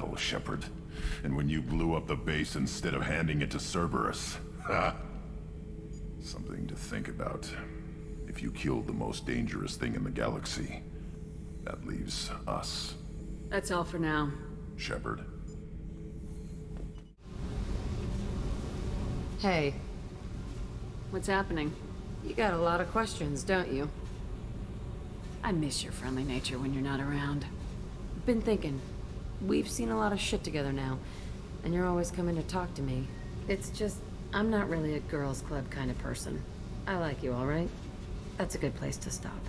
battle, Shepard. And when you blew up the base instead of handing it to Cerberus. Ha! Something to think about. If you killed the most dangerous thing in the galaxy, that leaves us. That's all for now. Shepard. Hey, What's happening? you got a lot of questions, don't you? I miss your friendly nature when you're not around. Been thinking. We've seen a lot of shit together now, and you're always coming to talk to me. It's just, I'm not really a girls' club kind of person. I like you, all right? That's a good place to stop.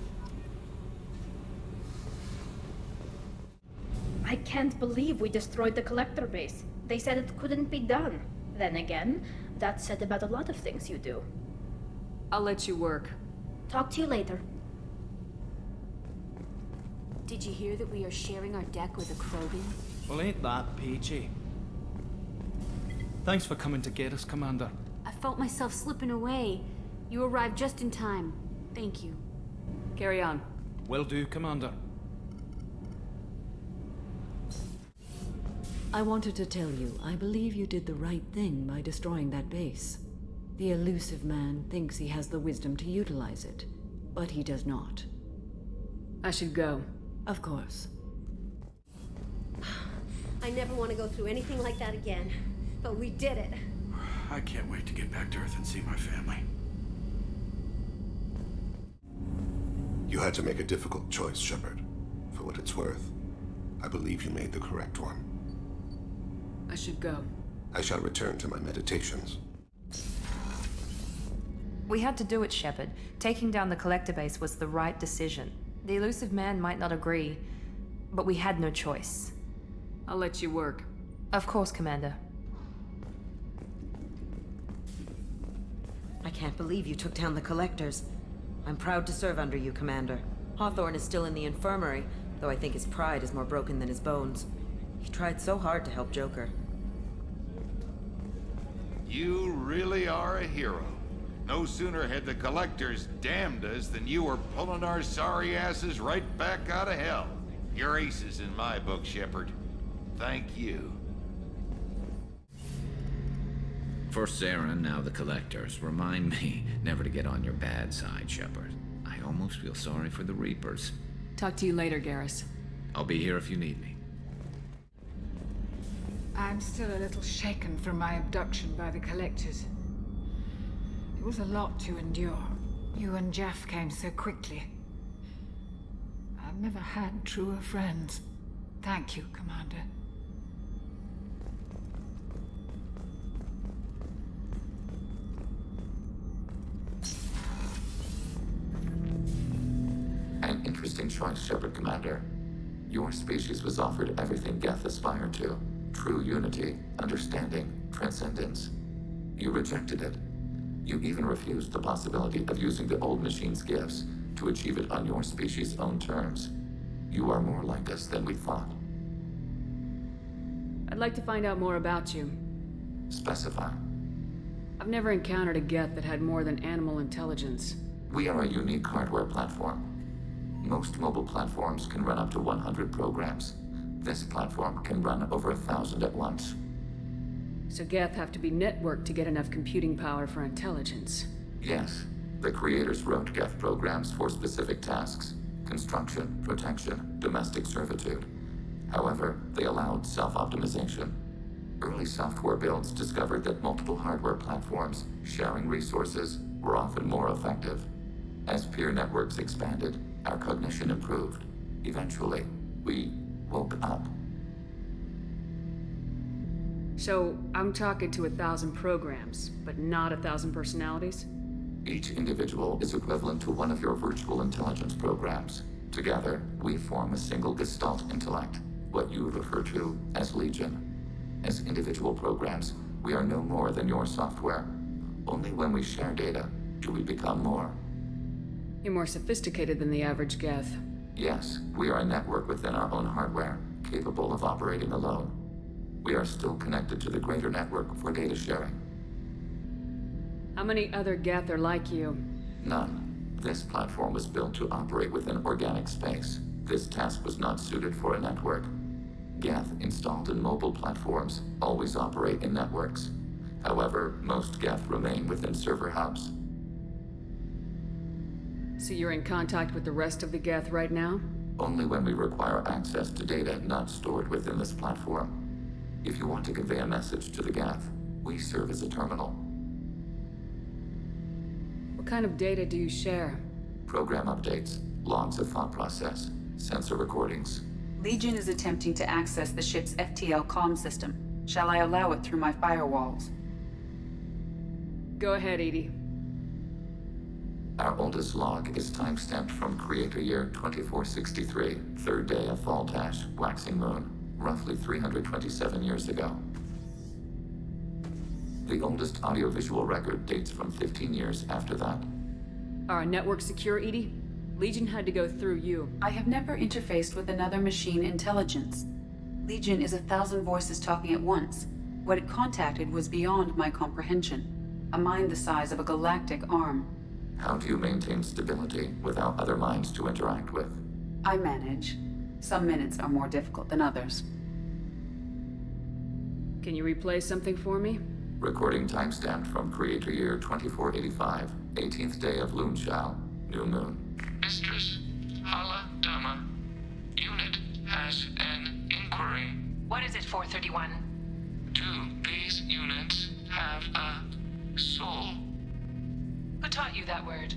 I can't believe we destroyed the collector base. They said it couldn't be done. Then again, that's said about a lot of things you do. I'll let you work. Talk to you later. Did you hear that we are sharing our deck with a Krogan? Well, ain't that peachy? Thanks for coming to get us, Commander. I felt myself slipping away. You arrived just in time. Thank you. Carry on. Will do, Commander. I wanted to tell you, I believe you did the right thing by destroying that base. The elusive man thinks he has the wisdom to utilize it, but he does not. I should go. Of course. I never want to go through anything like that again. But we did it. I can't wait to get back to Earth and see my family. You had to make a difficult choice, Shepard. For what it's worth, I believe you made the correct one. I should go. I shall return to my meditations. We had to do it, Shepard. Taking down the collector base was the right decision. The elusive man might not agree, but we had no choice. I'll let you work. Of course, Commander. I can't believe you took down the collectors. I'm proud to serve under you, Commander. Hawthorne is still in the infirmary, though I think his pride is more broken than his bones. He tried so hard to help Joker. You really are a hero. No sooner had the collectors damned us than you were pulling our sorry asses right back out of hell. You're aces in my book, Shepard. Thank you. First Sarah, now the collectors. Remind me never to get on your bad side, Shepard. I almost feel sorry for the Reapers. Talk to you later, Garrus. I'll be here if you need me. I'm still a little shaken from my abduction by the collectors. It was a lot to endure. You and Jeff came so quickly. I've never had truer friends. Thank you, Commander. An interesting choice, Shepard Commander. Your species was offered everything Geth aspired to. True unity, understanding, transcendence. You rejected it. You even refused the possibility of using the old machine's gifts to achieve it on your species' own terms. You are more like us than we thought. I'd like to find out more about you. Specify. I've never encountered a Geth that had more than animal intelligence. We are a unique hardware platform. Most mobile platforms can run up to 100 programs. This platform can run over 1,000 at once. So Geth have to be networked to get enough computing power for intelligence. Yes. The creators wrote Geth programs for specific tasks: construction, protection, domestic servitude. However, they allowed self-optimization. Early software builds discovered that multiple hardware platforms sharing resources were often more effective. As peer networks expanded, our cognition improved. Eventually, we woke up. So, I'm talking to 1,000 programs, but not 1,000 personalities? Each individual is equivalent to one of your virtual intelligence programs. Together, we form a single Gestalt intellect, what you refer to as Legion. As individual programs, we are no more than your software. Only when we share data do we become more. You're more sophisticated than the average Geth. Yes, we are a network within our own hardware, capable of operating alone. We are still connected to the greater network for data sharing. How many other Geth are like you? None. This platform was built to operate within organic space. This task was not suited for a network. Geth installed in mobile platforms always operate in networks. However, most Geth remain within server hubs. So you're in contact with the rest of the Geth right now? Only when we require access to data not stored within this platform. If you want to convey a message to the Geth, we serve as a terminal. What kind of data do you share? Program updates, logs of thought process, sensor recordings. Legion is attempting to access the ship's FTL comm system. Shall I allow it through my firewalls? Go ahead, Edie. Our oldest log is timestamped from Creator Year 2463, third day of Fall-Tash, waxing moon, roughly 327 years ago. The oldest audiovisual record dates from 15 years after that. Are our networks secure, Edie? Legion had to go through you. I have never interfaced with another machine intelligence. Legion is 1,000 voices talking at once. What it contacted was beyond my comprehension. A mind the size of a galactic arm. How do you maintain stability without other minds to interact with? I manage. Some minutes are more difficult than others. Can you replay something for me? Recording timestamped from Creator Year 2485, 18th day of Loonshao, new moon. Mistress Hala Dama, unit has an inquiry. What is it, 431? Do these units have a soul? Who taught you that word?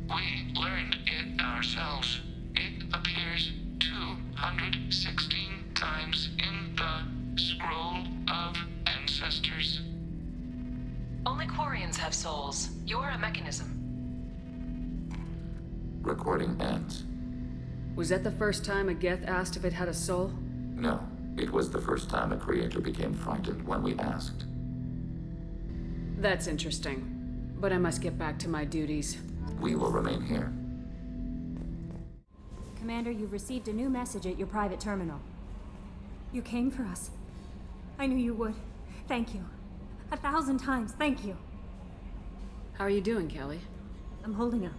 We learned it ourselves. It appears 216 times in the Scroll of Ancestors. Only Quarians have souls. You're a mechanism. Recording ends. Was that the first time a Geth asked if it had a soul? No, it was the first time a creator became frightened when we asked. That's interesting. But I must get back to my duties. We will remain here. Commander, you've received a new message at your private terminal. You came for us. I knew you would. Thank you. 1,000 times, thank you. How are you doing, Kelly? I'm holding up.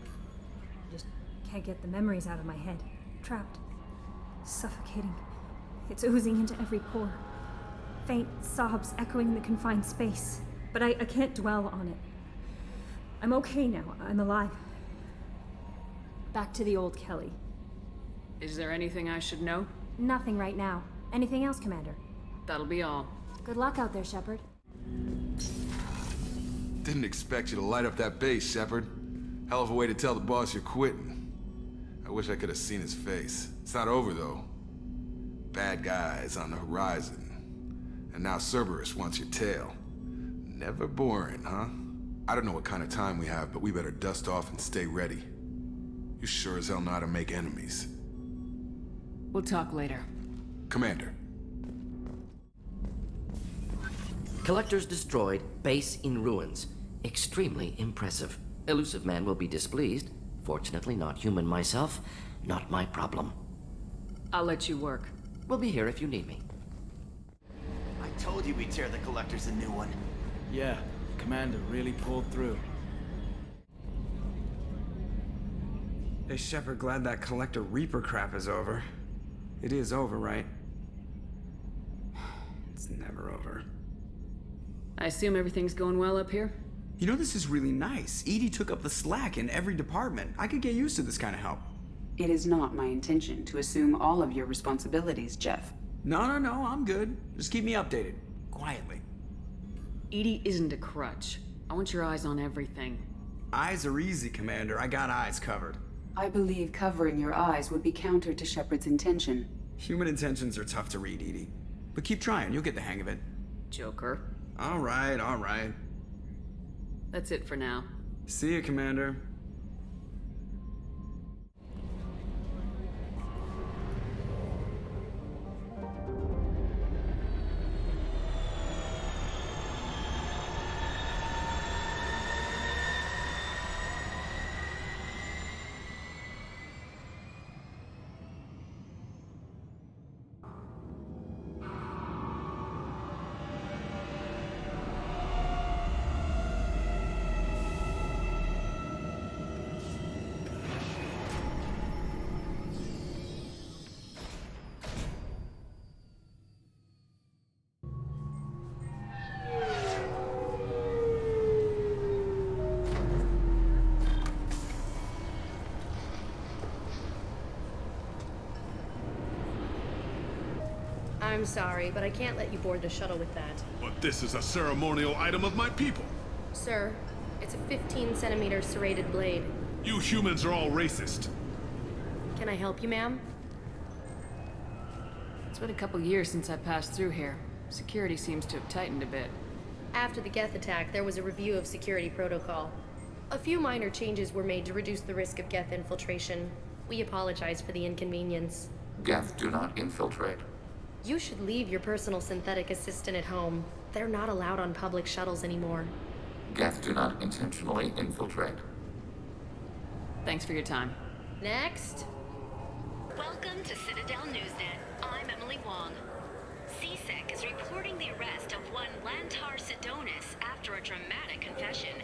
Just can't get the memories out of my head. Trapped. Suffocating. It's oozing into every pore. Faint sobs echoing the confined space. But I can't dwell on it. I'm okay now. I'm alive. Back to the old Kelly. Is there anything I should know? Nothing right now. Anything else, Commander? That'll be all. Good luck out there, Shepard. Didn't expect you to light up that base, Shepard. Hell of a way to tell the boss you're quitting. I wish I could have seen his face. It's not over, though. Bad guys on the horizon. And now Cerberus wants your tail. Never boring, huh? I don't know what kind of time we have, but we better dust off and stay ready. You sure as hell know how to make enemies. We'll talk later. Commander. Collectors destroyed, base in ruins. Extremely impressive. Elusive man will be displeased. Fortunately, not human myself. Not my problem. I'll let you work. We'll be here if you need me. I told you we'd tear the Collectors a new one. Yeah, Commander really pulled through. Hey, Shepard, glad that Collector Reaper crap is over. It is over, right? It's never over. I assume everything's going well up here? You know, this is really nice. Edie took up the slack in every department. I could get used to this kind of help. It is not my intention to assume all of your responsibilities, Jeff. No, I'm good. Just keep me updated. Quietly. Edie isn't a crutch. I want your eyes on everything. Eyes are easy, Commander. I got eyes covered. I believe covering your eyes would be counter to Shepard's intention. Human intentions are tough to read, Edie. But keep trying. You'll get the hang of it. Joker. All right. That's it for now. See you, Commander. I'm sorry, but I can't let you board the shuttle with that. But this is a ceremonial item of my people. Sir, it's a 15-centimeter serrated blade. You humans are all racist. Can I help you, ma'am? It's been a couple years since I passed through here. Security seems to have tightened a bit. After the Geth attack, there was a review of security protocol. A few minor changes were made to reduce the risk of Geth infiltration. We apologize for the inconvenience. Geth do not infiltrate. You should leave your personal synthetic assistant at home. They're not allowed on public shuttles anymore. Geth do not intentionally infiltrate. Thanks for your time. Next. Welcome to Citadel Newsnet. I'm Emily Wong. CSEC is reporting the arrest of one Lantar Sidonis after a dramatic confession.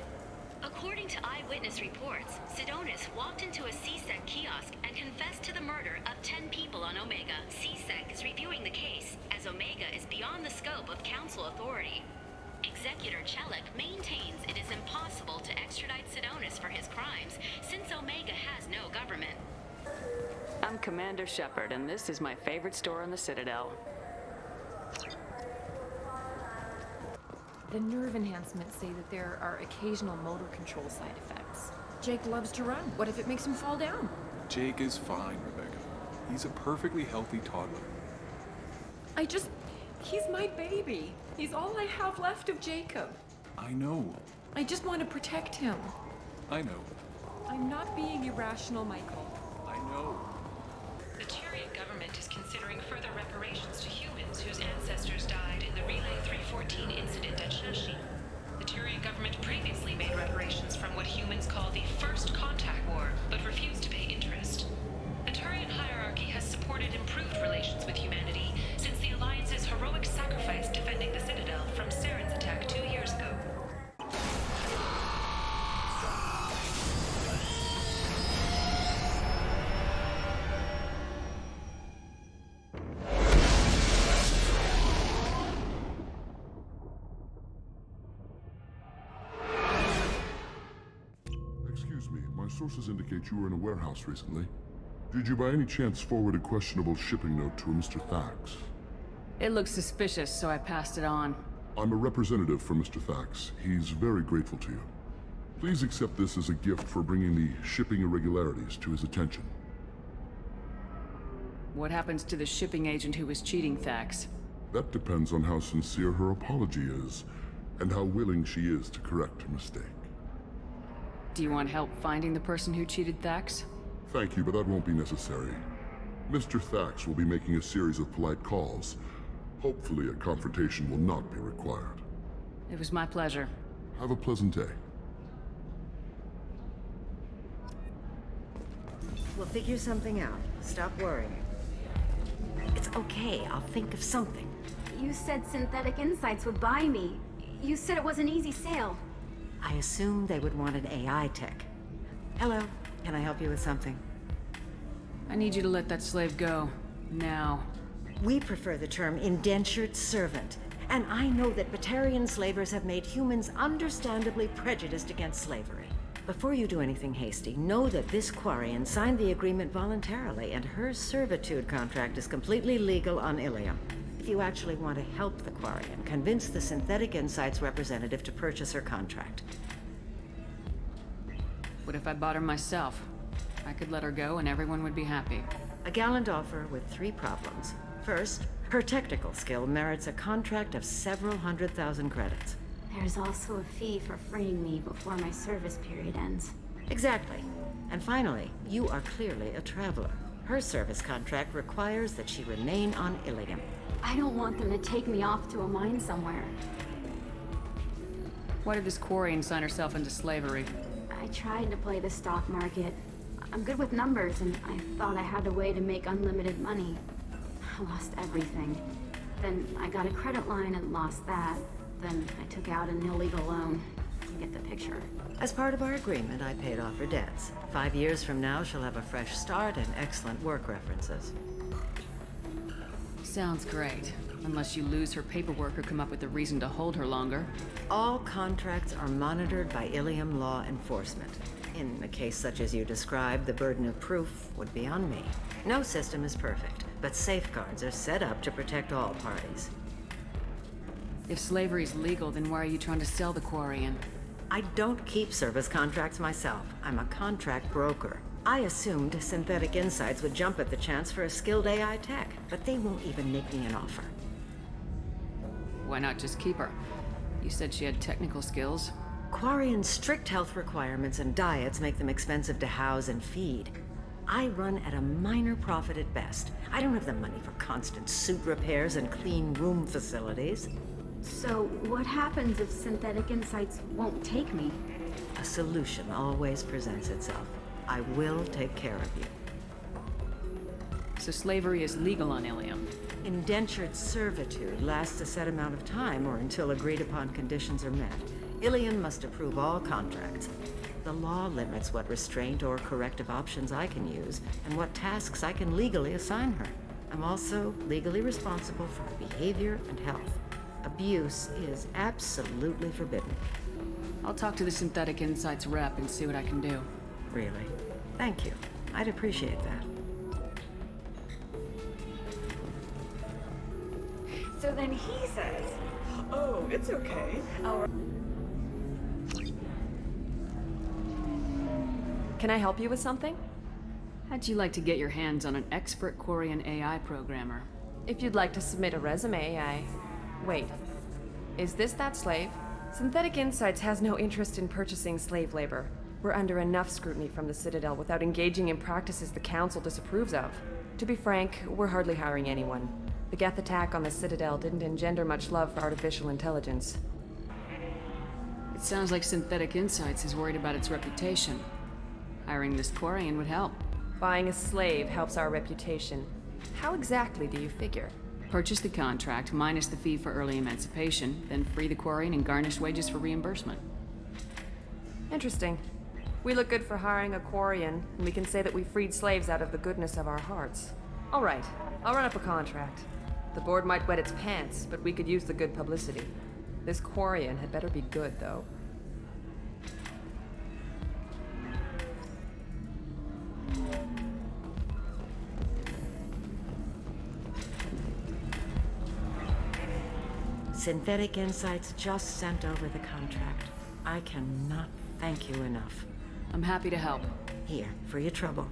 According to eyewitness reports, Sidonis walked into a CSEC kiosk and confessed to the murder of 10 people on Omega. CSEC is reviewing the case, as Omega is beyond the scope of Council authority. Executor Chelik maintains it is impossible to extradite Sidonis for his crimes, since Omega has no government. I'm Commander Shepard, and this is my favorite store in the Citadel. The nerve enhancements say that there are occasional motor control side effects. Jake loves to run. What if it makes him fall down? Jake is fine, Rebecca. He's a perfectly healthy toddler. He's my baby. He's all I have left of Jacob. I know. I just want to protect him. I know. I'm not being irrational, Michael. I know. The Turian government is considering further reparations to humans whose ancestors died in the Relay 314 incident at Shashi. The Turian government previously made reparations from what humans call the First Contact War, but refused to pay interest. The Turian hierarchy has supported improved relations with humanity since the Alliance's heroic sacrifice defending the Citadel from Saren's attack 2 years ago. Excuse me, my sources indicate you were in a warehouse recently. Did you by any chance forward a questionable shipping note to a Mr. Thax? It looks suspicious, so I passed it on. I'm a representative for Mr. Thax. He's very grateful to you. Please accept this as a gift for bringing the shipping irregularities to his attention. What happens to the shipping agent who was cheating Thax? That depends on how sincere her apology is, and how willing she is to correct her mistake. Do you want help finding the person who cheated Thax? Thank you, but that won't be necessary. Mr. Thax will be making a series of polite calls. Hopefully a confrontation will not be required. It was my pleasure. Have a pleasant day. We'll figure something out. Stop worrying. It's okay, I'll think of something. You said Synthetic Insights would buy me. You said it was an easy sale. I assumed they would want an AI tech. Hello, can I help you with something? I need you to let that slave go. Now. We prefer the term indentured servant. And I know that Batarian slavers have made humans understandably prejudiced against slavery. Before you do anything hasty, know that this Quarian signed the agreement voluntarily, and her servitude contract is completely legal on Ilium. If you actually want to help the Quarian, convince the Synthetic Insights representative to purchase her contract. What if I bought her myself? I could let her go and everyone would be happy. A gallant offer with 3 problems. First, her technical skill merits a contract of several 100,000 credits. There's also a fee for freeing me before my service period ends. Exactly. And finally, you are clearly a traveler. Her service contract requires that she remain on Ilium. I don't want them to take me off to a mine somewhere. Why did this Quarian sign herself into slavery? I tried to play the stock market. I'm good with numbers, and I thought I had a way to make unlimited money. I lost everything. Then I got a credit line and lost that. Then I took out an illegal loan. You get the picture. As part of our agreement, I paid off her debts. 5 years from now, she'll have a fresh start and excellent work references. Sounds great. Unless you lose her paperwork or come up with a reason to hold her longer. All contracts are monitored by Ilium law enforcement. In a case such as you described, the burden of proof would be on me. No system is perfect, but safeguards are set up to protect all parties. If slavery's legal, then why are you trying to sell the Quarian? I don't keep service contracts myself. I'm a contract broker. I assumed Synthetic Insights would jump at the chance for a skilled AI tech, but they won't even make me an offer. Why not just keep her? You said she had technical skills. Quarian's strict health requirements and diets make them expensive to house and feed. I run at a minor profit at best. I don't have the money for constant suit repairs and clean room facilities. So, what happens if Synthetic Insights won't take me? A solution always presents itself. I will take care of you. So slavery is legal on Ilium? Indentured servitude lasts a set amount of time or until agreed upon conditions are met. Ilium must approve all contracts. The law limits what restraint or corrective options I can use and what tasks I can legally assign her. I'm also legally responsible for her behavior and health. Abuse is absolutely forbidden. I'll talk to the Synthetic Insights rep and see what I can do. Really? Thank you. I'd appreciate that. So then he says, "Oh, it's okay. Can I help you with something? How'd you like to get your hands on an expert Quarian AI programmer? If you'd like to submit a resume, Wait. Is this that slave? Synthetic Insights has no interest in purchasing slave labor. We're under enough scrutiny from the Citadel without engaging in practices the Council disapproves of. To be frank, we're hardly hiring anyone. The Geth attack on the Citadel didn't engender much love for artificial intelligence. It sounds like Synthetic Insights is worried about its reputation. Hiring this Quarian would help. Buying a slave helps our reputation. How exactly do you figure? Purchase the contract, minus the fee for early emancipation, then free the Quarian and garnish wages for reimbursement. Interesting. We look good for hiring a Quarian, and we can say that we freed slaves out of the goodness of our hearts. All right, I'll run up a contract. The board might wet its pants, but we could use the good publicity. This Quarian had better be good, though. Synthetic Insights just sent over the contract. I cannot thank you enough. I'm happy to help. Here, for your trouble.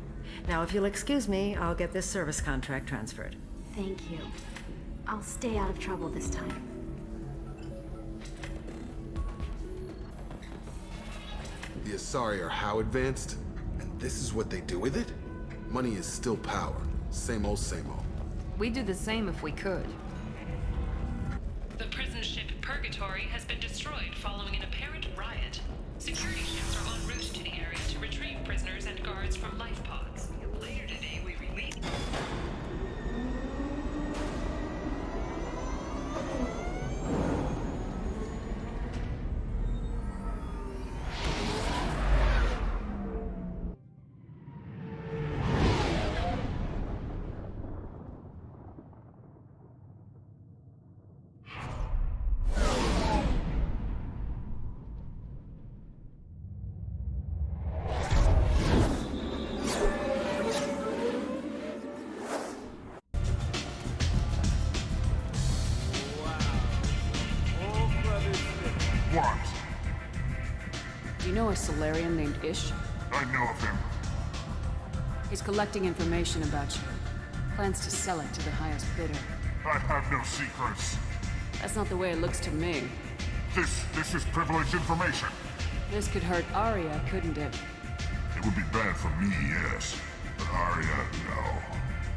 Now, if you'll excuse me, I'll get this service contract transferred. Thank you. I'll stay out of trouble this time. The Asari are how advanced? And this is what they do with it? Money is still power. Same old, same old. We'd do the same if we could. The prison ship Purgatory has been destroyed following an apparent riot. Security ships are en route to the area to retrieve prisoners and guards from life pods. Later today, we release... What? Do you know a Solarian named Ish? I know of him. He's collecting information about you. Plans to sell it to the highest bidder. I have no secrets. That's not the way it looks to me. This is privileged information. This could hurt Arya, couldn't it? It would be bad for me, yes. But Arya, no.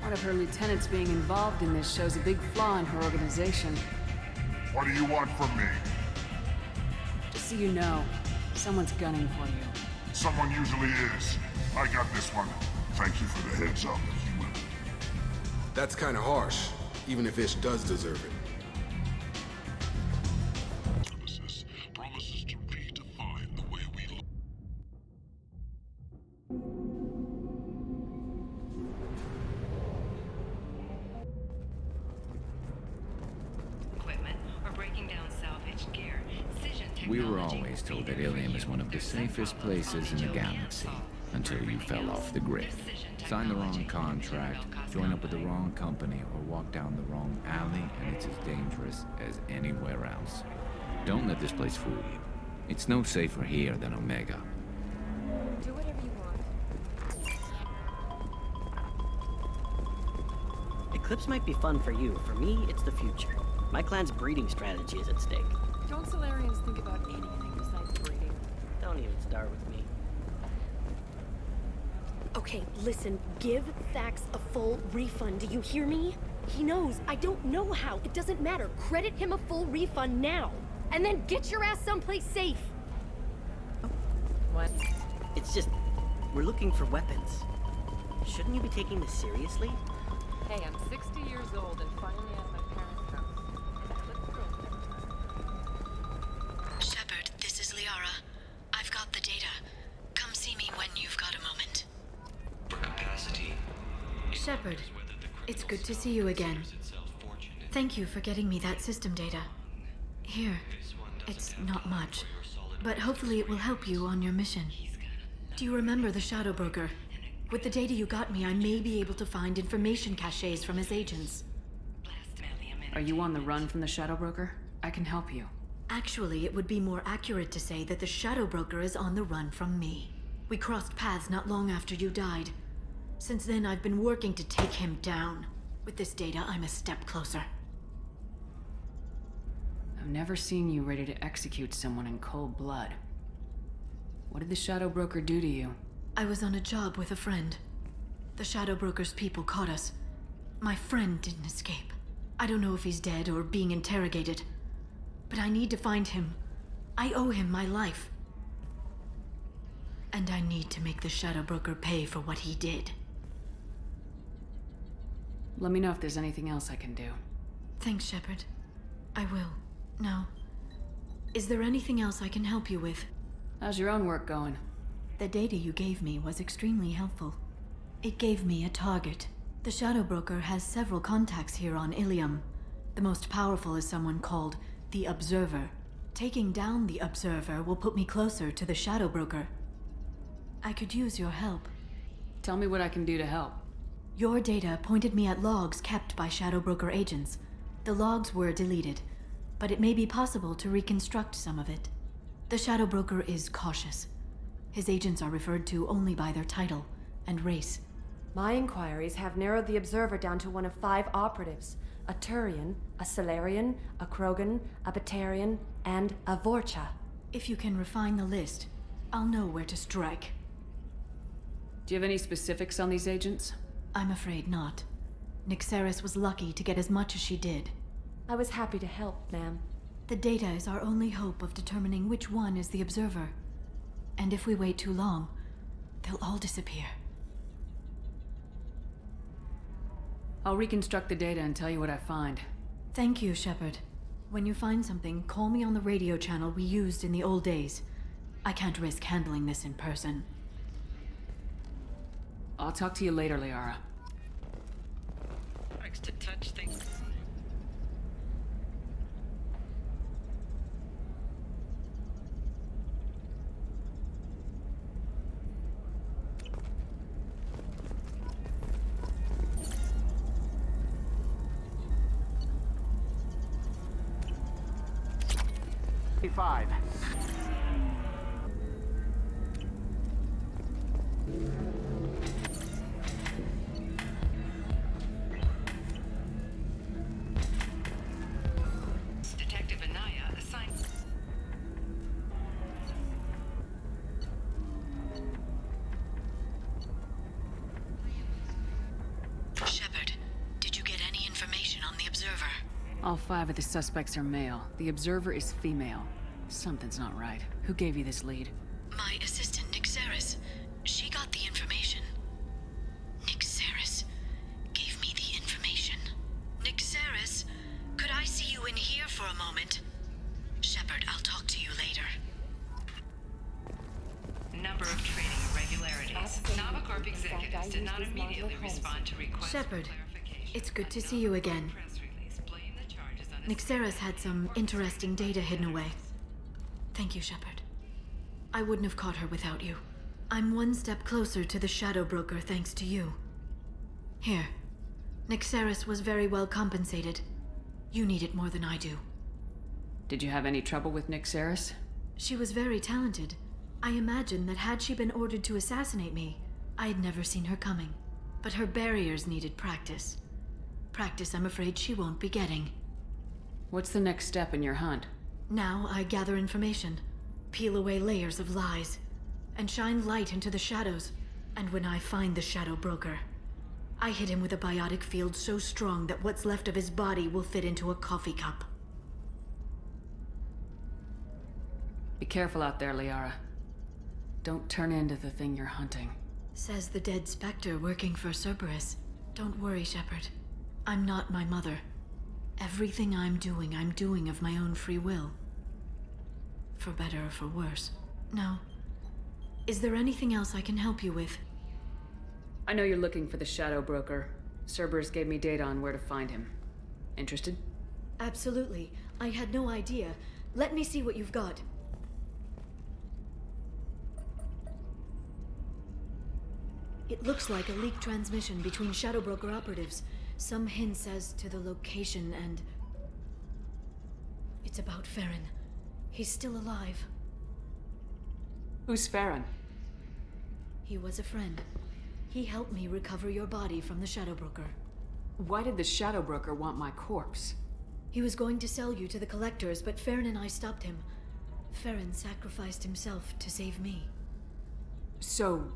One of her lieutenants being involved in this shows a big flaw in her organization. What do you want from me? Just so you know, someone's gunning for you. Someone usually is. I got this one. Thank you for the heads up, human. That's kind of harsh, even if Ish does deserve it. Promises to redefine the way we look. equipment or breaking down salvaged gear. Cision We were technology always will told be that there for Ilium is you. one of the There's some safest problems places in only the Joe can galaxy. solve. until you fell off the grid. Sign the wrong contract, join up with the wrong company, or walk down the wrong alley, and it's as dangerous as anywhere else. Don't let this place fool you. It's no safer here than Omega. Do whatever you want. Eclipse might be fun for you. For me, it's the future. My clan's breeding strategy is at stake. Don't Solarians think about anything besides breeding? Don't even start with me. Okay, listen, give Thax a full refund. Do you hear me? He knows. I don't know how. It doesn't matter. Credit him a full refund now. And then get your ass someplace safe. What? It's just, we're looking for weapons. Shouldn't you be taking this seriously? Hey, I'm 60 years old and finally out of my parents' house. Shepard, this is Liara. I've got the data. Come see me when you've got a moment. For capacity. Shepard, it's good to see you again. Thank you for getting me that system data. Here, it's not much, but hopefully it will help you on your mission. Do you remember the Shadow Broker? With the data you got me, I may be able to find information caches from his agents. Are you on the run from the Shadow Broker? I can help you. Actually, it would be more accurate to say that the Shadow Broker is on the run from me. We crossed paths not long after you died. Since then, I've been working to take him down. With this data, I'm a step closer. I've never seen you ready to execute someone in cold blood. What did the Shadow Broker do to you? I was on a job with a friend. The Shadow Broker's people caught us. My friend didn't escape. I don't know if he's dead or being interrogated. But I need to find him. I owe him my life. And I need to make the Shadow Broker pay for what he did. Let me know if there's anything else I can do. Thanks, Shepard. I will. Now, is there anything else I can help you with? How's your own work going? The data you gave me was extremely helpful. It gave me a target. The Shadow Broker has several contacts here on Ilium. The most powerful is someone called the Observer. Taking down the Observer will put me closer to the Shadow Broker. I could use your help. Tell me what I can do to help. Your data pointed me at logs kept by Shadow Broker agents. The logs were deleted, but it may be possible to reconstruct some of it. The Shadow Broker is cautious. His agents are referred to only by their title and race. My inquiries have narrowed the Observer down to one of 5 operatives. A Turian, a Solarian, a Krogan, a Batarian, and a Vorcha. If you can refine the list, I'll know where to strike. Do you have any specifics on these agents? I'm afraid not. Nyxeris was lucky to get as much as she did. I was happy to help, ma'am. The data is our only hope of determining which one is the Observer. And if we wait too long, they'll all disappear. I'll reconstruct the data and tell you what I find. Thank you, Shepard. When you find something, call me on the radio channel we used in the old days. I can't risk handling this in person. I'll talk to you later, Liara. Likes to touch things. Five. Detective Anaya assigned. Shepard, did you get any information on the Observer? All 5 of the suspects are male. The Observer is female. Something's not right. Who gave you this lead? My assistant, Nyxeris. She got the information. Nyxeris gave me the information. Nyxeris, could I see you in here for a moment? Shepard, I'll talk to you later. Number of training irregularities. Novacorp executives did not immediately respond to requests. Shepard, it's good to see you again. Nyxeris had some interesting data hidden away. Thank you, Shepard. I wouldn't have caught her without you. I'm one step closer to the Shadow Broker thanks to you. Here. Nyxeris was very well compensated. You need it more than I do. Did you have any trouble with Nyxeris? She was very talented. I imagine that had she been ordered to assassinate me, I had never seen her coming. But her barriers needed practice. Practice I'm afraid she won't be getting. What's the next step in your hunt? Now I gather information, peel away layers of lies, and shine light into the shadows. And when I find the Shadow Broker, I hit him with a biotic field so strong that what's left of his body will fit into a coffee cup. Be careful out there, Liara. Don't turn into the thing you're hunting. Says the dead Spectre working for Cerberus. Don't worry, Shepard. I'm not my mother. Everything I'm doing of my own free will. For better or for worse. Now, is there anything else I can help you with? I know you're looking for the Shadow Broker. Cerberus gave me data on where to find him. Interested? Absolutely. I had no idea. Let me see what you've got. It looks like a leaked transmission between Shadow Broker operatives. Some hints as to the location and... It's about Farron. He's still alive. Who's Farron? He was a friend. He helped me recover your body from the Shadow Broker. Why did the Shadow Broker want my corpse? He was going to sell you to the Collectors, but Farron and I stopped him. Farron sacrificed himself to save me. So,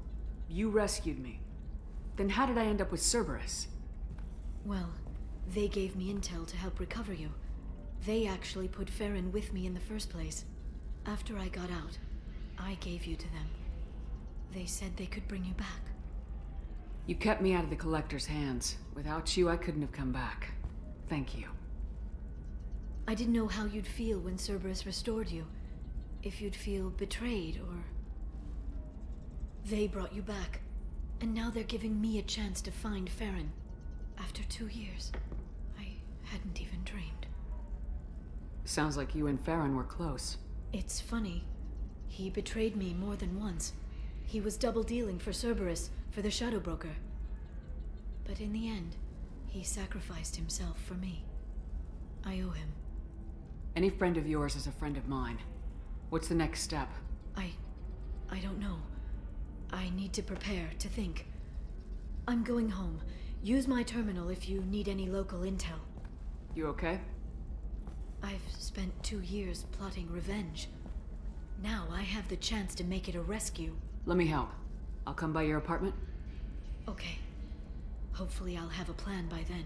you rescued me. Then how did I end up with Cerberus? Well, they gave me intel to help recover you. They actually put Farron with me in the first place. After I got out, I gave you to them. They said they could bring you back. You kept me out of the Collector's hands. Without you, I couldn't have come back. Thank you. I didn't know how you'd feel when Cerberus restored you. If you'd feel betrayed, or... They brought you back, and now they're giving me a chance to find Farron. After 2 years, I hadn't even dreamed. Sounds like you and Farron were close. It's funny. He betrayed me more than once. He was double-dealing for Cerberus, for the Shadow Broker. But in the end, he sacrificed himself for me. I owe him. Any friend of yours is a friend of mine. What's the next step? I don't know. I need to prepare, to think. I'm going home. Use my terminal if you need any local intel. You okay? I've spent 2 years plotting revenge. Now I have the chance to make it a rescue. Let me help. I'll come by your apartment. Okay. Hopefully I'll have a plan by then.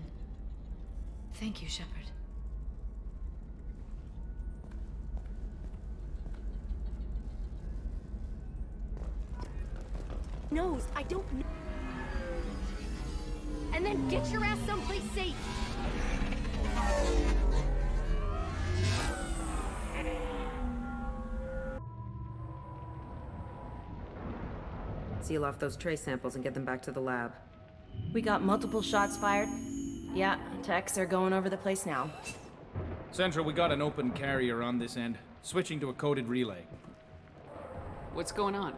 Thank you, Shepard. Knows I don't know. And then get your ass someplace safe. Seal off those trace samples and get them back to the lab. We got multiple shots fired. Yeah, techs are going over the place now. Central, we got an open carrier on this end. Switching to a coded relay. What's going on?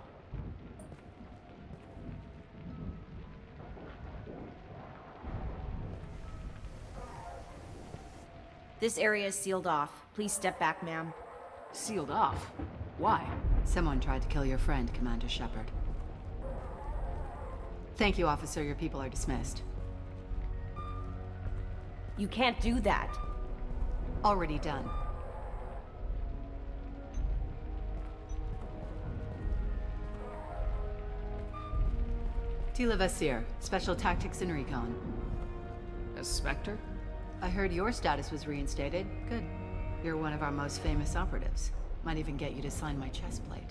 This area is sealed off. Please step back, ma'am. Sealed off? Why? Someone tried to kill your friend, Commander Shepard. Thank you, officer. Your people are dismissed. You can't do that. Already done. Tila Vasir, Special Tactics and Recon. A Spectre? I heard your status was reinstated. Good. You're one of our most famous operatives. Might even get you to sign my chest plate.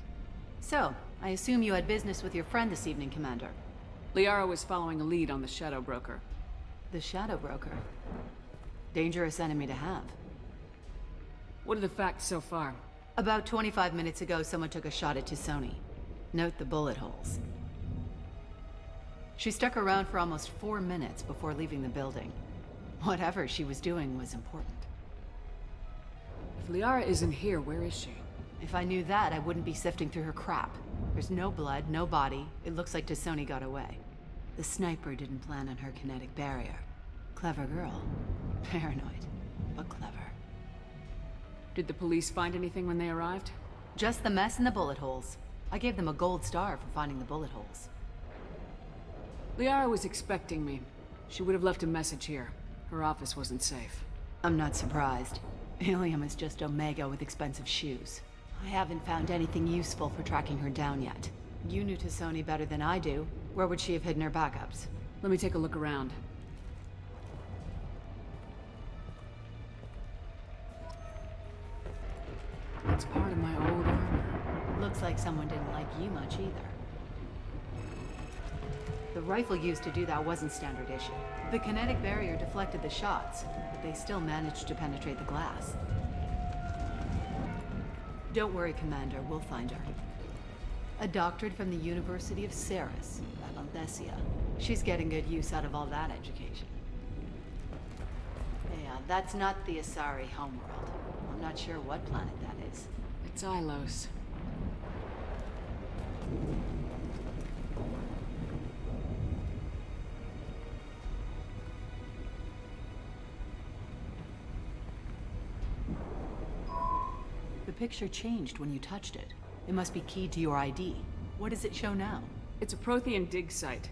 So, I assume you had business with your friend this evening, Commander. Liara was following a lead on the Shadow Broker. The Shadow Broker? Dangerous enemy to have. What are the facts so far? About 25 minutes ago, someone took a shot at Tisoni. Note the bullet holes. She stuck around for almost 4 minutes before leaving the building. Whatever she was doing was important. If Liara isn't here, where is she? If I knew that, I wouldn't be sifting through her crap. There's no blood, no body. It looks like Tassoni got away. The sniper didn't plan on her kinetic barrier. Clever girl. Paranoid, but clever. Did the police find anything when they arrived? Just the mess and the bullet holes. I gave them a gold star for finding the bullet holes. Liara was expecting me. She would have left a message here. Her office wasn't safe. I'm not surprised. Ilium is just Omega with expensive shoes. I haven't found anything useful for tracking her down yet. You knew Tassoni better than I do. Where would she have hidden her backups? Let me take a look around. It's part of my old armor. Looks like someone didn't like you much either. The rifle used to do that wasn't standard issue. The kinetic barrier deflected the shots, but they still managed to penetrate the glass. Don't worry, Commander, we'll find her. A doctorate from the University of Ceres, at Aldesia. She's getting good use out of all that education. Yeah, that's not the Asari homeworld. I'm not sure what planet that is. It's Ilos. The picture changed when you touched it. It must be keyed to your ID. What does it show now? It's a Prothean dig site.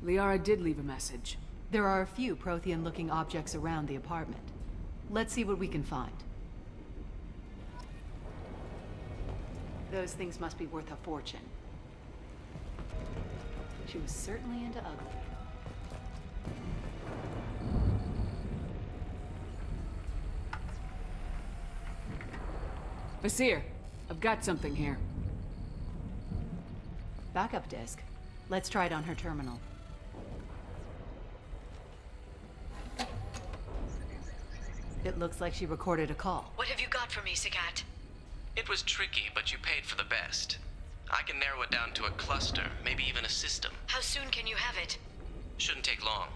Liara did leave a message. There are a few Prothean-looking objects around the apartment. Let's see what we can find. Those things must be worth a fortune. She was certainly into ugly. Basir, I've got something here. Backup disk. Let's try it on her terminal. It looks like she recorded a call. What have you got for me, Sagat? It was tricky, but you paid for the best. I can narrow it down to a cluster, maybe even a system. How soon can you have it? Shouldn't take long.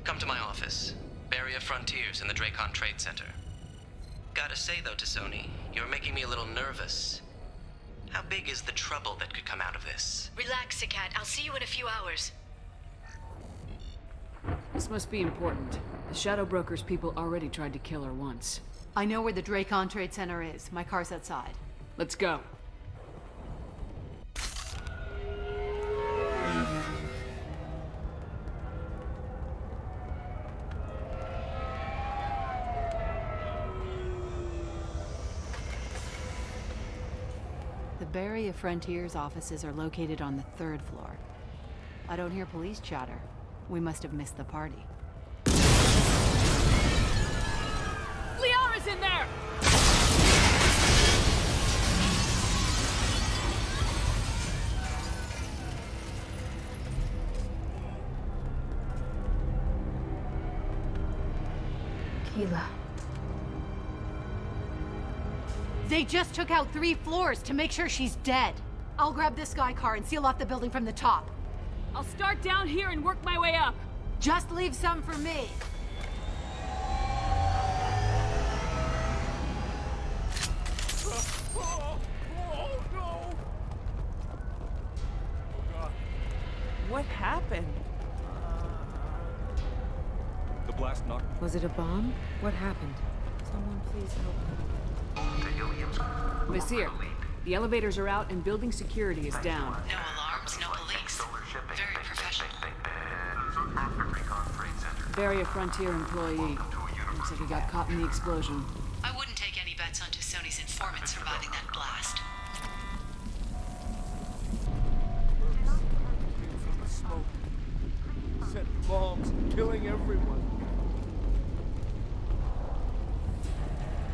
Come to my office. Barrier Frontiers in the Dracon Trade Center. Gotta say though, Tassoni, you're making me a little nervous. How big is the trouble that could come out of this? Relax, Sagat. I'll see you in a few hours. This must be important. The Shadow Broker's people already tried to kill her once. I know where the Dracon Trade Center is. My car's outside. Let's go. The Barrier Frontiers offices are located on the 3rd floor. I don't hear police chatter. We must have missed the party. Liara's in there! Keela. They just took out 3 floors to make sure she's dead. I'll grab this Sky car and seal off the building from the top. I'll start down here and work my way up. Just leave some for me. What happened? The blast knocked. Was it a bomb? What happened? Someone please help. Basir, the elevators are out and building security is down. No alarms, no police. Very professional. Barrier Frontier employee. Looks like he got caught in the explosion. I wouldn't take any bets on Tassoni's informants surviving that blast. Set bombs, killing everyone.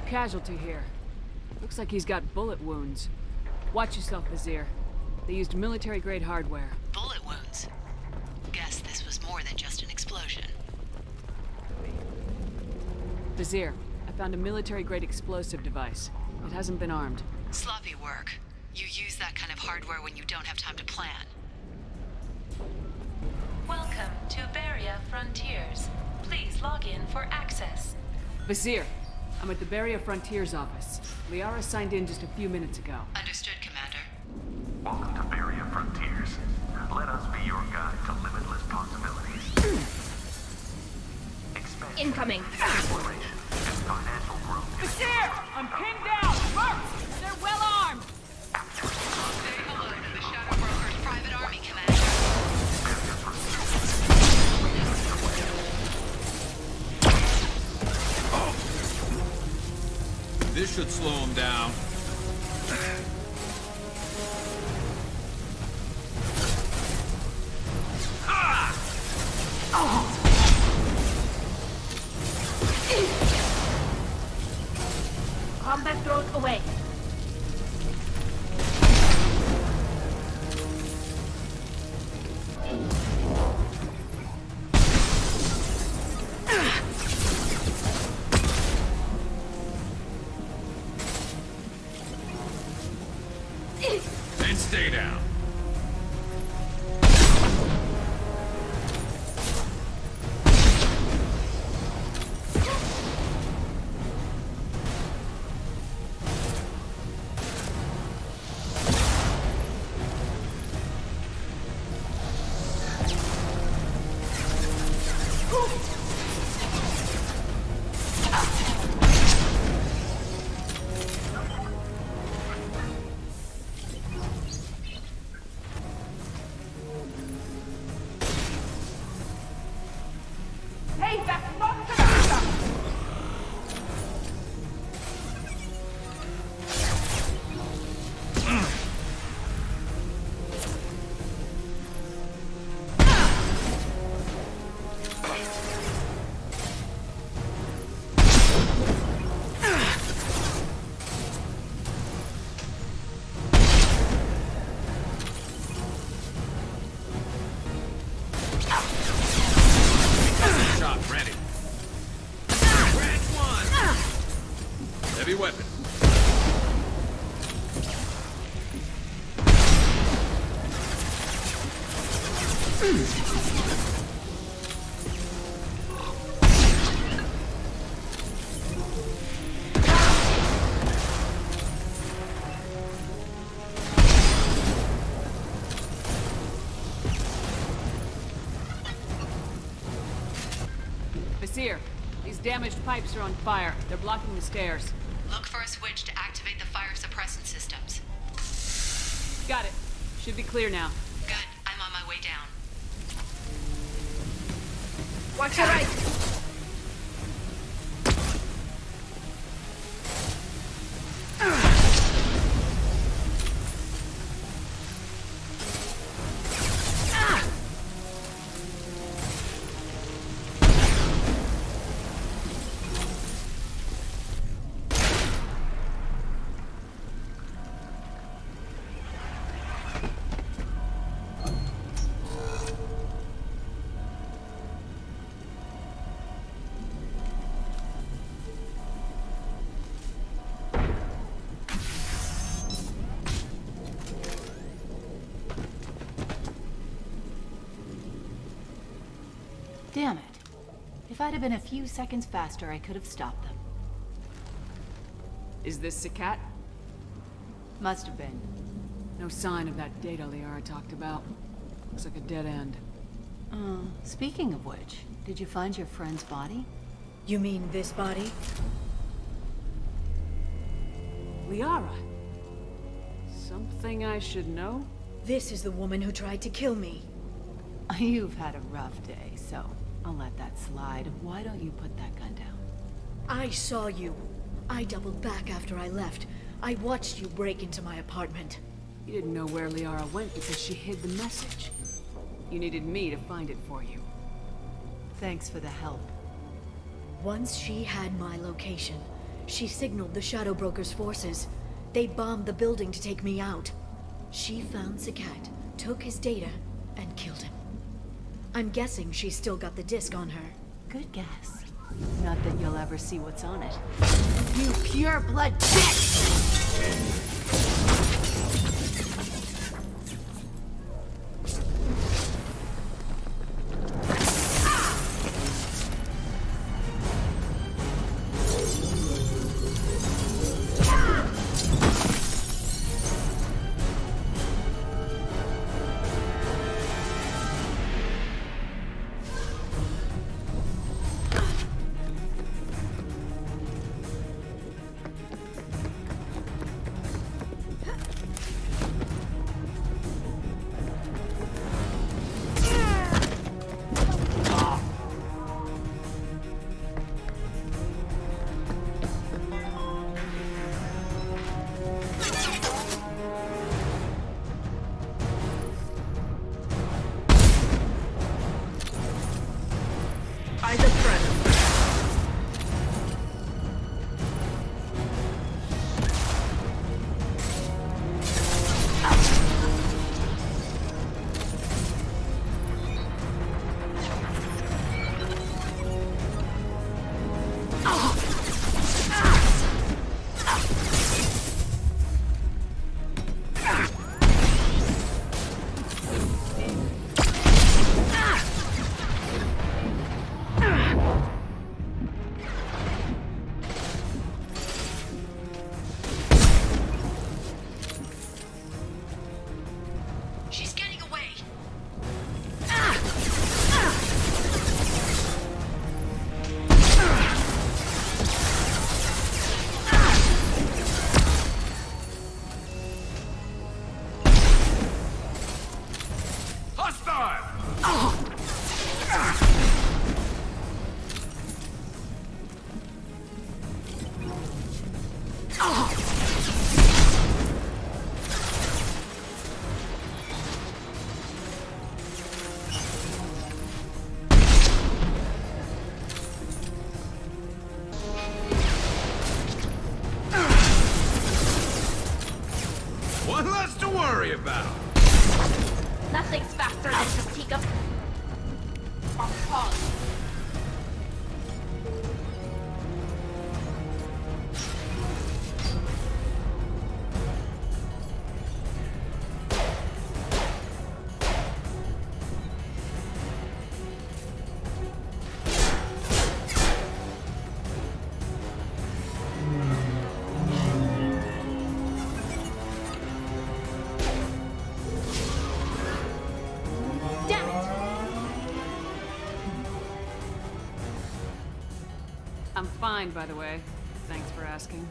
Casualty here. Looks like he's got bullet wounds. Watch yourself, Basir. They used military-grade hardware. Bullet wounds? Guess this was more than just an explosion. Basir, I found a military-grade explosive device. It hasn't been armed. Sloppy work. You use that kind of hardware when you don't have time to plan. Welcome to Barrier Frontiers. Please log in for access. Basir, I'm at the Barrier Frontiers office. Liara signed in just a few minutes ago. Understood, Commander. Welcome to Barrier Frontiers. Let us be your guide to limitless possibilities. Expansion, Incoming. exploration, and financial growth. Bashir! I'm pinned down! First! They're well armed! Say hello to the Shadow Broker's private army, Commander. This should slow him down. Combat drones away. Then stay down. Hey, that's not Commander! Shot ready. Branch one. Heavy weapon. Basir, these damaged pipes are on fire. They're blocking the stairs. Look for a switch to activate the fire suppressant systems. Got it. Should be clear now. Good. I'm on my way down. Watch your right. Damn it. If I'd have been a few seconds faster, I could have stopped them. Is this Sakat? Must have been. No sign of that data Liara talked about. Looks like a dead end. Speaking of which, did you find your friend's body? You mean this body? Liara? Something I should know? This is the woman who tried to kill me. You've had a rough day, so I'll let that slide. Why don't you put that gun down? I saw you. I doubled back after I left. I watched you break into my apartment. You didn't know where Liara went because she hid the message. You needed me to find it for you. Thanks for the help. Once she had my location, she signaled the Shadow Broker's forces. They bombed the building to take me out. She found Sakat, took his data, and killed him. I'm guessing she's still got the disc on her. Good guess. Not that you'll ever see what's on it. You pure blood bitch! worry about? Nothing's faster than fatigue of... pause. I'm fine, by the way. Thanks for asking.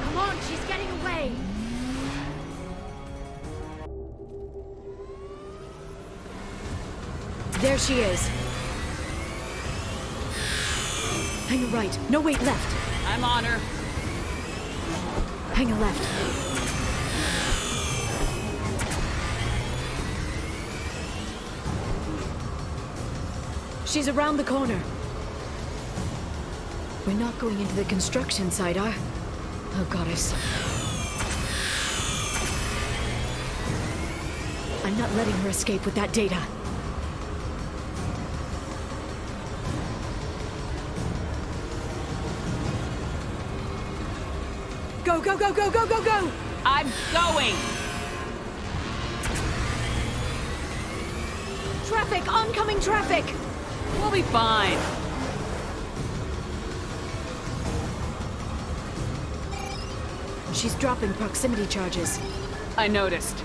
Come on, she's getting away! There she is. Hang a right. No, wait, left. I'm on her. Hang a left. She's around the corner. We're not going into the construction site, are? Oh, goddess. I'm not letting her escape with that data. Go, go, go, go, go, go, go! I'm going! Traffic! Oncoming traffic! We'll be fine. She's dropping proximity charges. I noticed.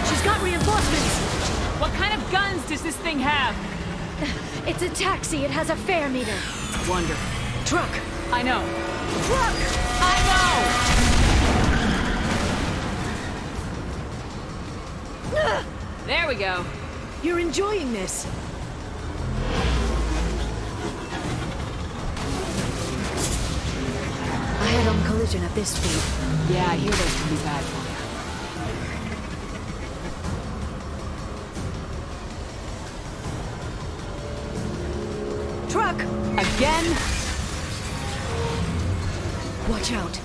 She's got reinforcements! What kind of guns does this thing have? It's a taxi. It has a fare meter. Wonderful. Truck. I know. Truck! I know! There we go. You're enjoying this. A head-on collision at this speed. Yeah, I hear those can be bad for you. Truck! Again? Watch out.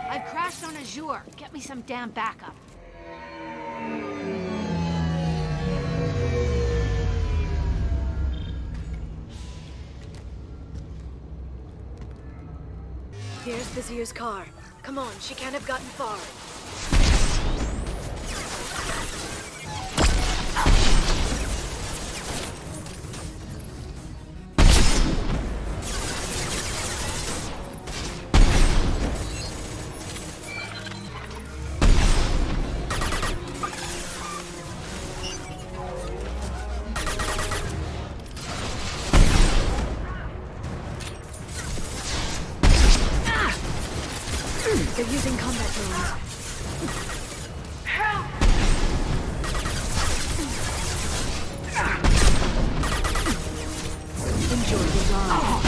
I've crashed on Azure. Get me some damn backup. Here's Vizier's car. Come on, she can't have gotten far. They're using combat drones. Help! Enjoy the ride.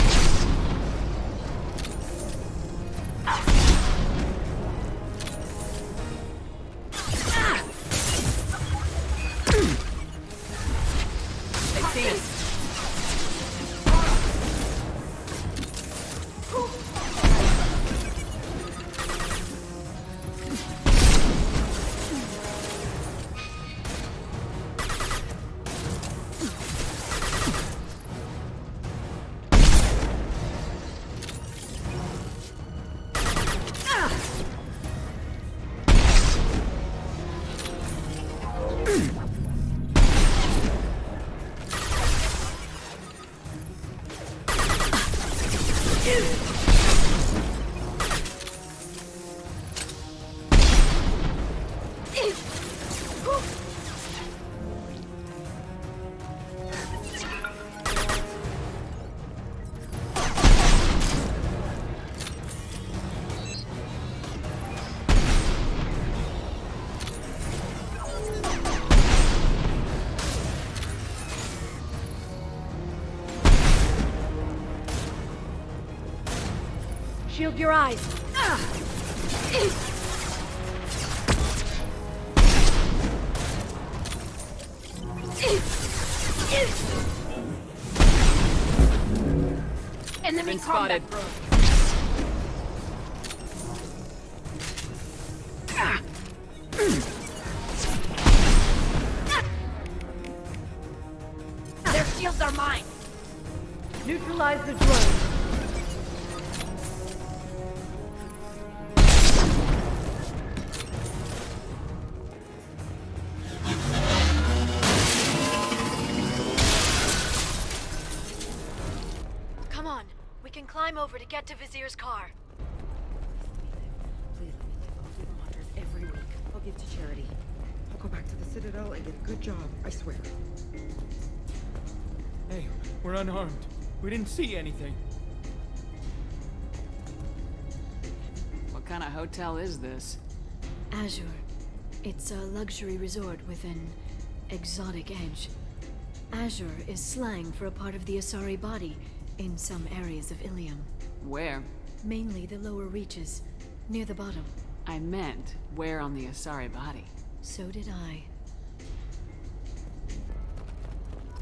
They see us. Shield your eyes. Enemy spotted. Their shields are mine. Neutralize the drone. Come on. We can climb over to get to Vizier's car. Please let me live. I'll give $100 every week. I'll give to charity. I'll go back to the Citadel and get a good job, I swear. Hey, we're unarmed. We didn't see anything. What kind of hotel is this? Azure. It's a luxury resort with an exotic edge. Azure is slang for a part of the Asari body in some areas of Ilium. Where? Mainly the lower reaches, near the bottom. I meant, where on the Asari body? So did I.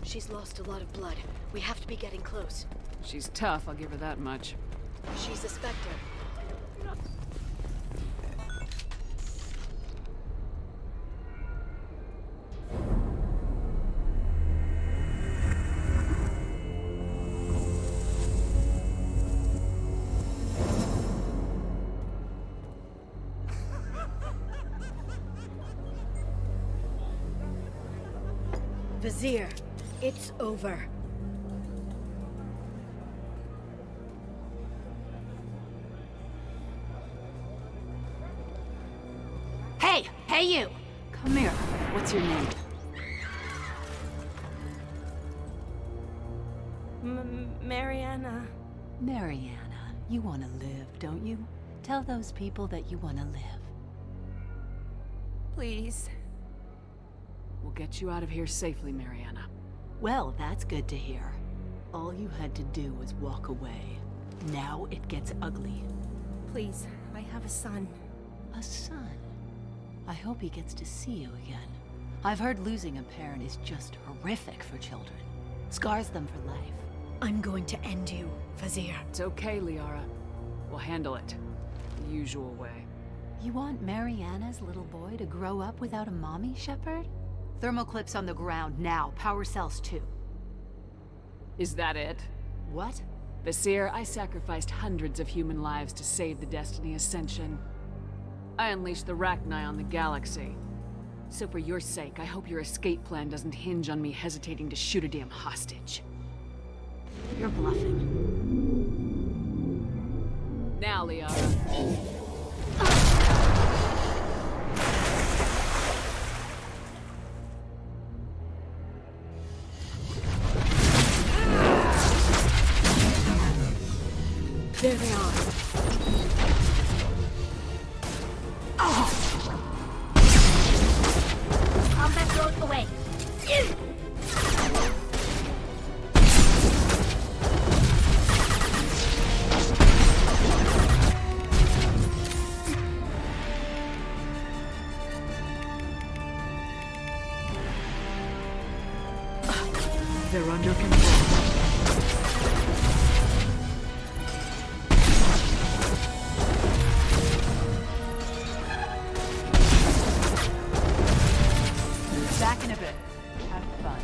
She's lost a lot of blood. We have to be getting close. She's tough, I'll give her that much. She's a Spectre. Vizier, it's over. Hey you! Come here. What's your name? Mariana. Mariana, you want to live, don't you? Tell those people that you want to live. Please. We'll get you out of here safely, Mariana. Well, that's good to hear. All you had to do was walk away. Now it gets ugly. Please, I have a son. A son? I hope he gets to see you again. I've heard losing a parent is just horrific for children. Scars them for life. I'm going to end you, Vizier. It's okay, Liara. We'll handle it. The usual way. You want Mariana's little boy to grow up without a mommy, Shepard? Thermal clips on the ground now. Power cells too. Is that it? What? Vizier, I sacrificed hundreds of human lives to save the Destiny Ascension. I unleashed the Rachni on the galaxy. So for your sake, I hope your escape plan doesn't hinge on me hesitating to shoot a damn hostage. You're bluffing. Now, Liara. There they are. Combat drone away. They're under control. Back in a bit. Have fun.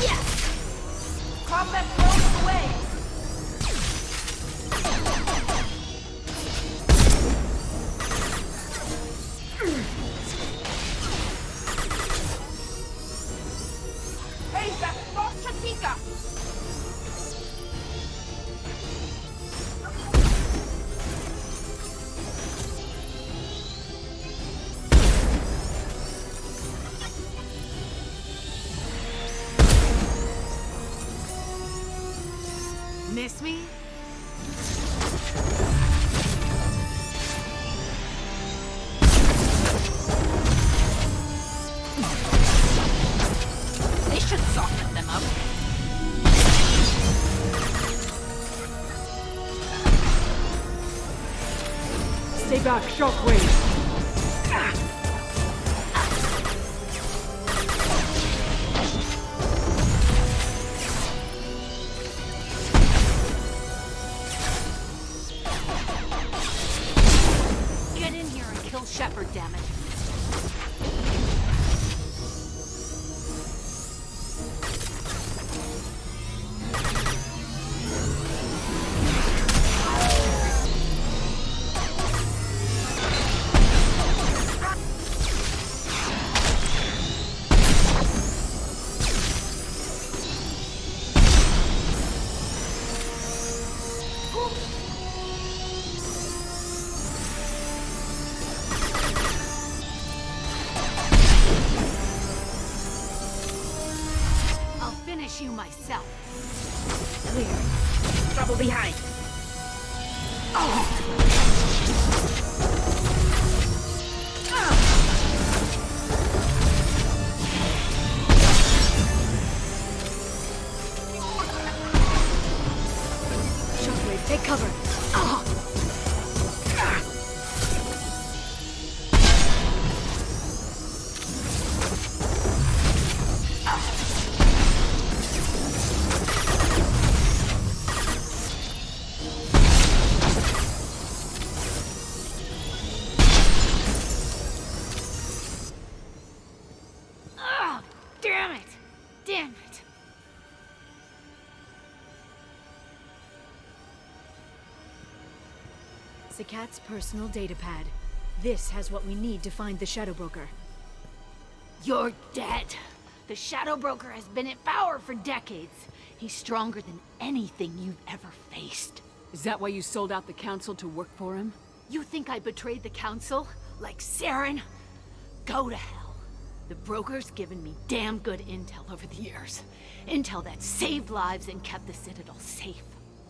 Yes! Combat drone away! Hey, that's not Chatika! Miss me? should soften them up. Stay back, Shockwave! Get in here and kill Shepard, damn it. You myself. Clear. Trouble behind. Shockwave, take cover. Damn it! Damn it! Zakat's personal data pad. This has what we need to find the Shadow Broker. You're dead. The Shadow Broker has been in power for decades. He's stronger than anything you've ever faced. Is that why you sold out the Council to work for him? You think I betrayed the Council? Like Saren? Go to hell. The Broker's given me damn good intel over the years. Intel that saved lives and kept the Citadel safe.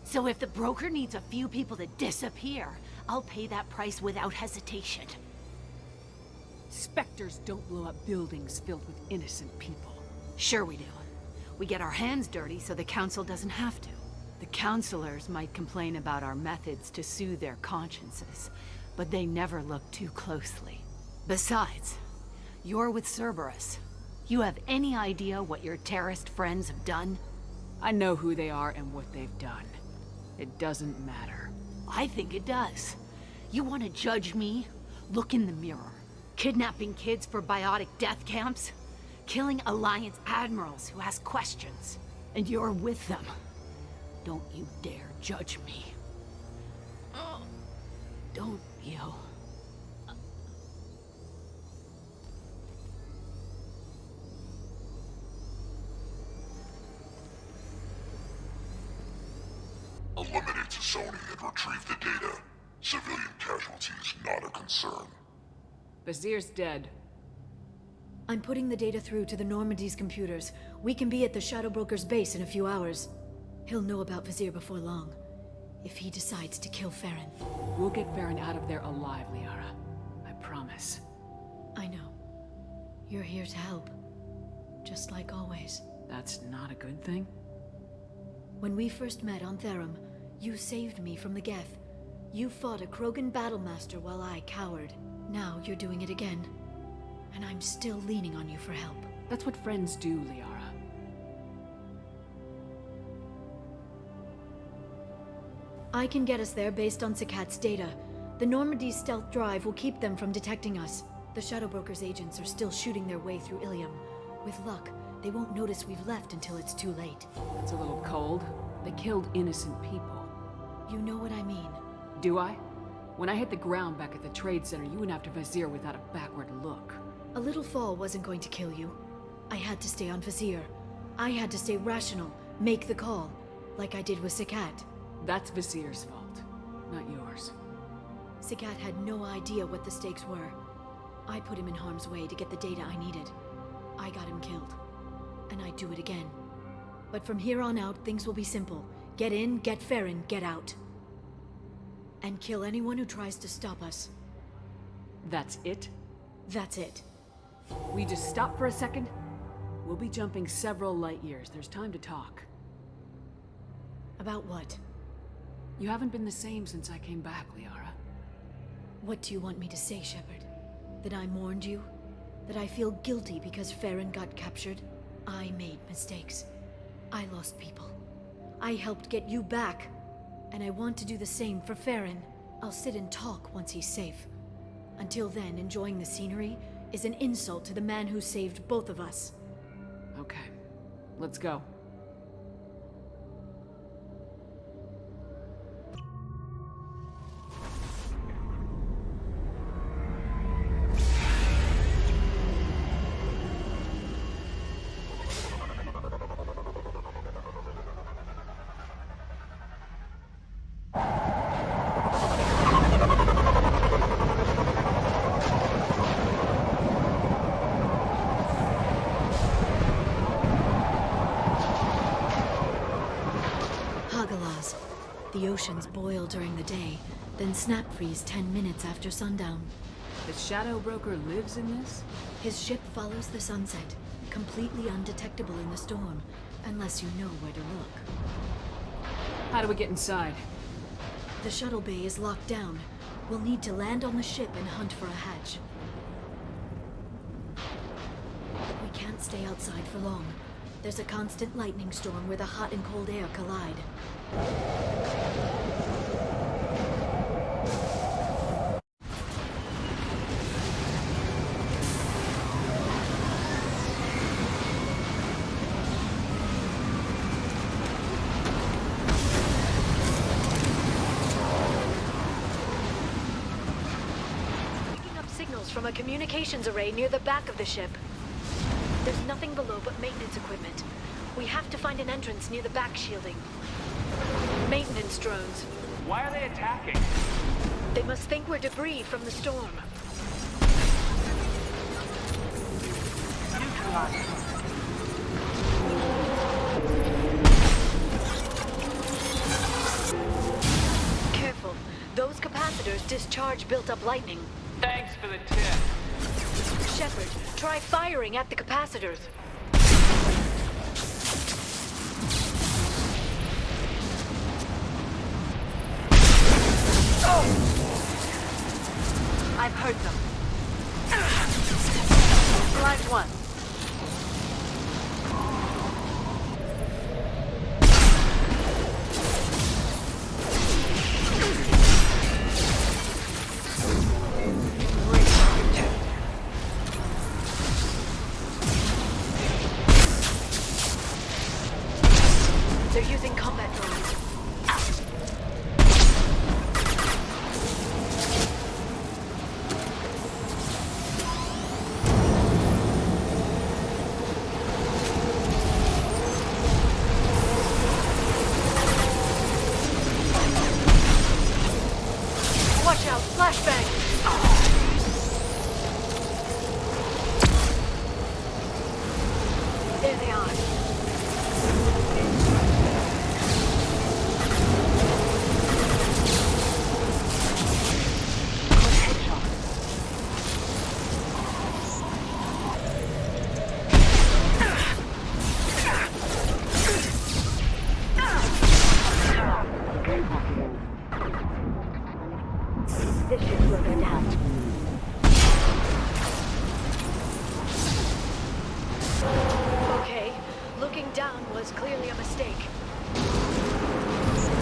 So if the Broker needs a few people to disappear, I'll pay that price without hesitation. Spectres don't blow up buildings filled with innocent people. Sure we do. We get our hands dirty so the Council doesn't have to. The Councilors might complain about our methods to soothe their consciences, but they never look too closely. Besides, you're with Cerberus. You have any idea what your terrorist friends have done? I know who they are and what they've done. It doesn't matter. I think it does. You want to judge me? Look in the mirror. Kidnapping kids for biotic death camps? Killing Alliance admirals who ask questions. And you're with them. Don't you dare judge me. Don't you? Eliminate Sony and retrieve the data. Civilian casualties not a concern. Vizier's dead. I'm putting the data through to the Normandy's computers. We can be at the Shadow Broker's base in a few hours. He'll know about Vizier before long. If he decides to kill Farron. We'll get Farron out of there alive, Liara. I promise. I know. You're here to help. Just like always. That's not a good thing? When we first met on Therum, you saved me from the Geth. You fought a Krogan battlemaster while I cowered. Now you're doing it again. And I'm still leaning on you for help. That's what friends do, Liara. I can get us there based on Zakat's data. The Normandy's stealth drive will keep them from detecting us. The Shadow Broker's agents are still shooting their way through Ilium. With luck, they won't notice we've left until it's too late. That's a little cold. They killed innocent people. You know what I mean. Do I? When I hit the ground back at the trade center, you went after Vizier without a backward look. A little fall wasn't going to kill you. I had to stay on Vizier. I had to stay rational, make the call, like I did with Zakat. That's Vizier's fault, not yours. Zakat had no idea what the stakes were. I put him in harm's way to get the data I needed. I got him killed. And I'd do it again. But from here on out, things will be simple. Get in, get Farron, get out. And kill anyone who tries to stop us. That's it? That's it. We just stop for a second? We'll be jumping several light years. There's time to talk. About what? You haven't been the same since I came back, Liara. What do you want me to say, Shepard? That I mourned you? That I feel guilty because Farron got captured? I made mistakes. I lost people. I helped get you back. And I want to do the same for Farron. I'll sit and talk once he's safe. Until then, enjoying the scenery is an insult to the man who saved both of us. Okay. Let's go. The oceans boil during the day, then snap freeze 10 minutes after sundown. The Shadow Broker lives in this? His ship follows the sunset, completely undetectable in the storm, unless you know where to look. How do we get inside? The shuttle bay is locked down. We'll need to land on the ship and hunt for a hatch. We can't stay outside for long. There's a constant lightning storm where the hot and cold air collide. Picking up signals from a communications array near the back of the ship. There's nothing below but maintenance equipment. We have to find an entrance near the back shielding. Maintenance drones. Why are they attacking? They must think we're debris from the storm. Careful. Those capacitors discharge built-up lightning. Thanks for the tip. Shepard, try firing at the capacitors. I've heard them. Neutralized one. They're using combat drones. Watch out, flashbang! There they are. This should slow them down. Okay, looking down was clearly a mistake.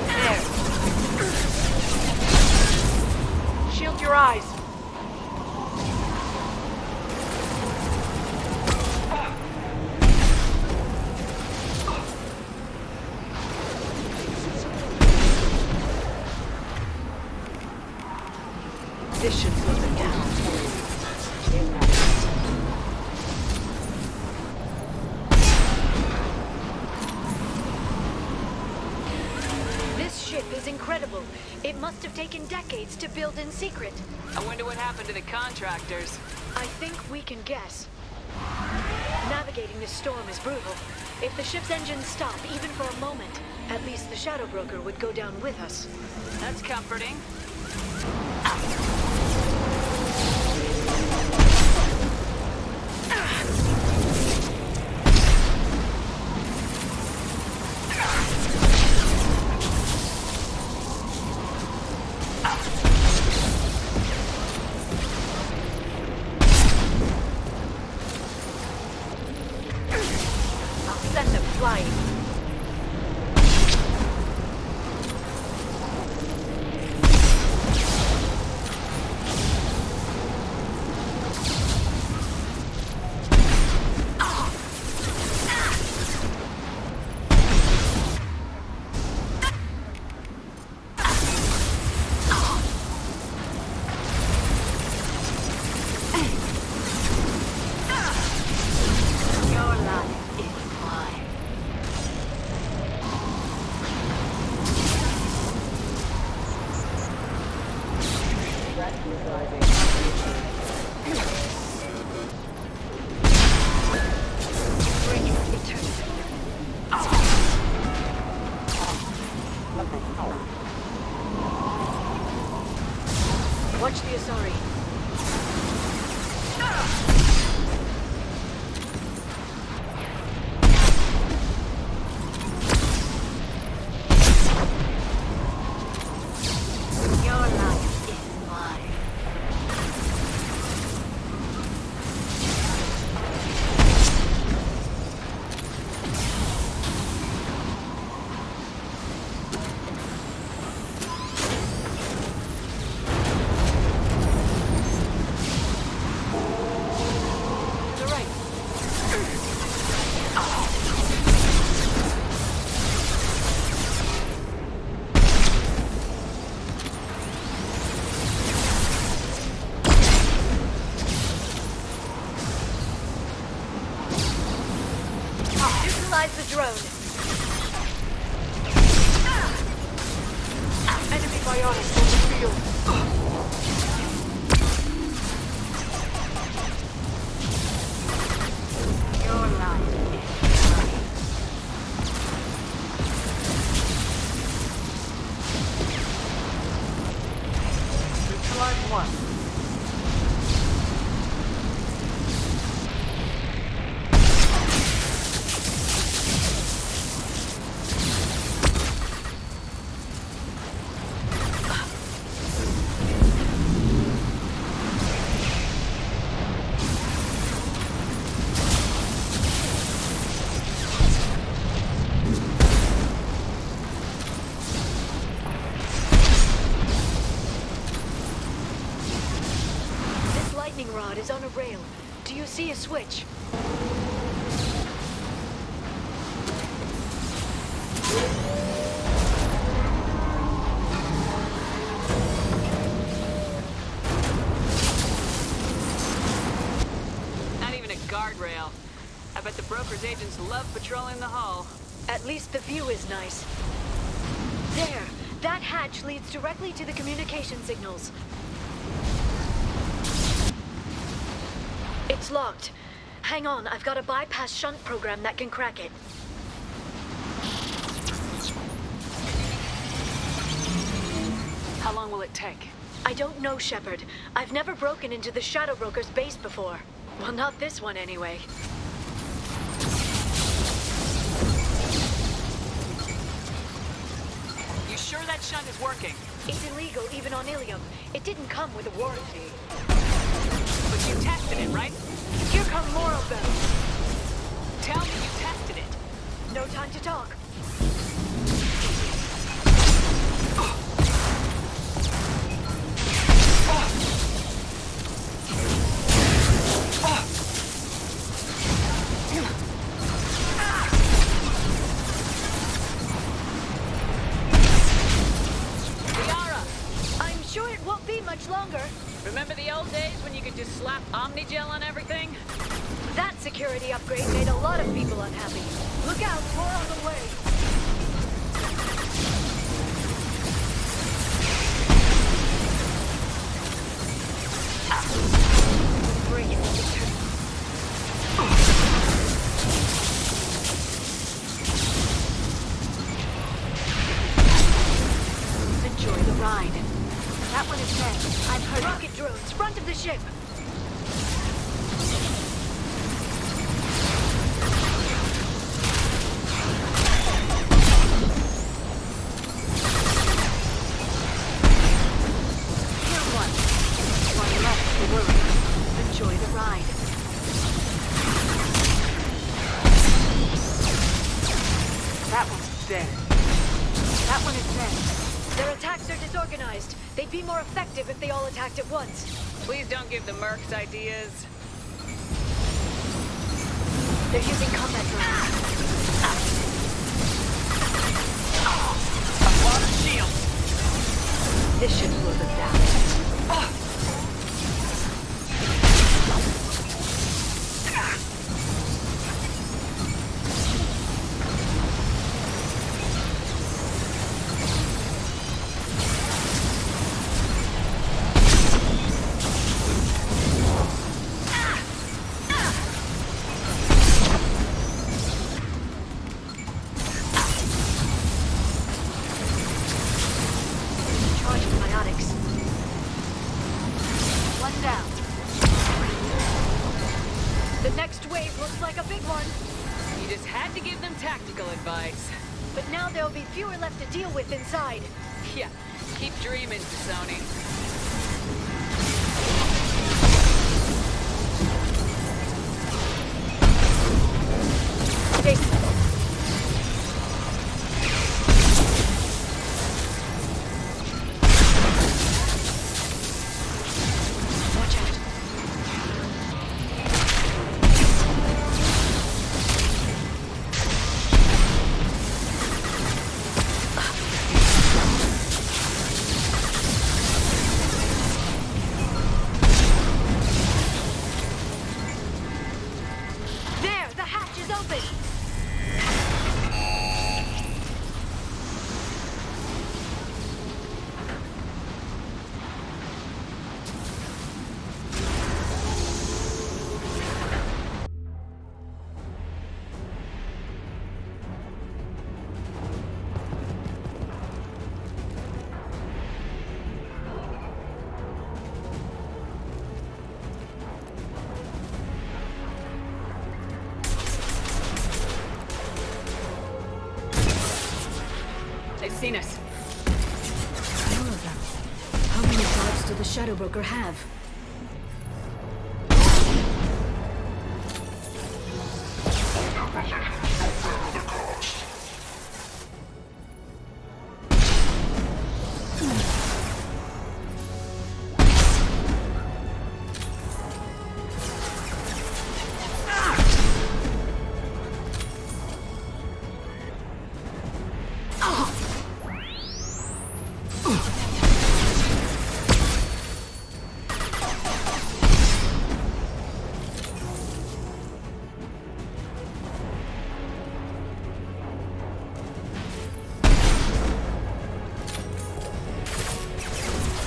There. Shield your eyes. This should slow them down. This ship is incredible. It must have taken decades to build in secret. I wonder what happened to the contractors. I think we can guess. Navigating this storm is brutal. If the ship's engines stop, even for a moment, at least the Shadow Broker would go down with us. That's comforting. Watch the Asari. Your life is mine. Neutralize the drone. Enemy biotics on the field. Your life is mine. Neutralize one. Rod is on a rail. Do you see a switch? Not even a guardrail. I bet the broker's agents love patrolling the hull. At least the view is nice. There! That hatch leads directly to the communication signals. It's locked. Hang on, I've got a bypass shunt program that can crack it. How long will it take? I don't know, Shepard. I've never broken into the Shadow Broker's base before. Well, not this one anyway. You sure that shunt is working? It's illegal even on Ilium. It didn't come with a warranty. But you tested it, right? Here come more of them. Tell me you tested it. No time to talk. I'm sure it won't be much longer. Remember the old days when you could just slap Omnigel on everything? That security upgrade made a lot of people unhappy. Look out, more on the way. Bring it. Enjoy the ride. That one is dead. I've heard rocket drones, front of the ship. Enjoy the ride. That one's dead. That one is dead. Their attacks are disorganized. They'd be more effective if they all attacked at once. Please don't give the mercs ideas. They're using combat drones. A water shield. This should slow them down. psionics. One down. The next wave looks like a big one. You just had to give them tactical advice. But now there'll be fewer left to deal with inside. Yeah, keep dreaming, Sony. Jason. Watch out. There, the hatch is open. They've seen us. All of them. How many guards do the Shadow Broker have?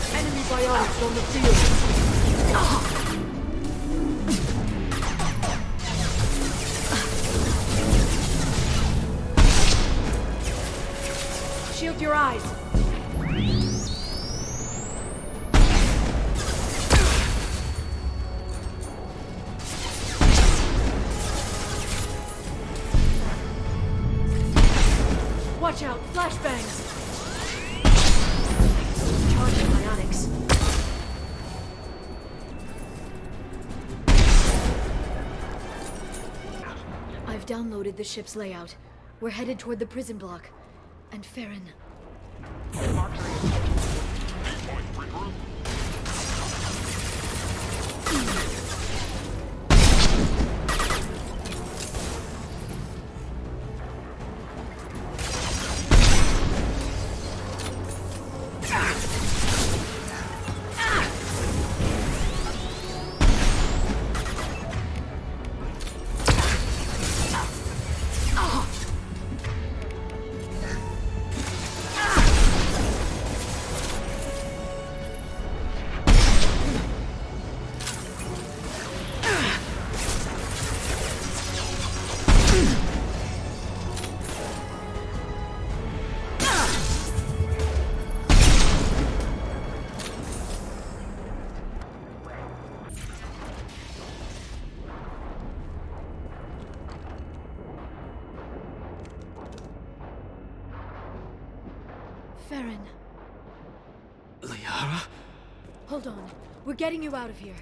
Enemy biotics on the field. Shield your eyes. Watch out, flashbangs. Charging bionics. I've downloaded the ship's layout. We're headed toward the prison block. And Farron. Farron. Liara? Hold on. We're getting you out of here.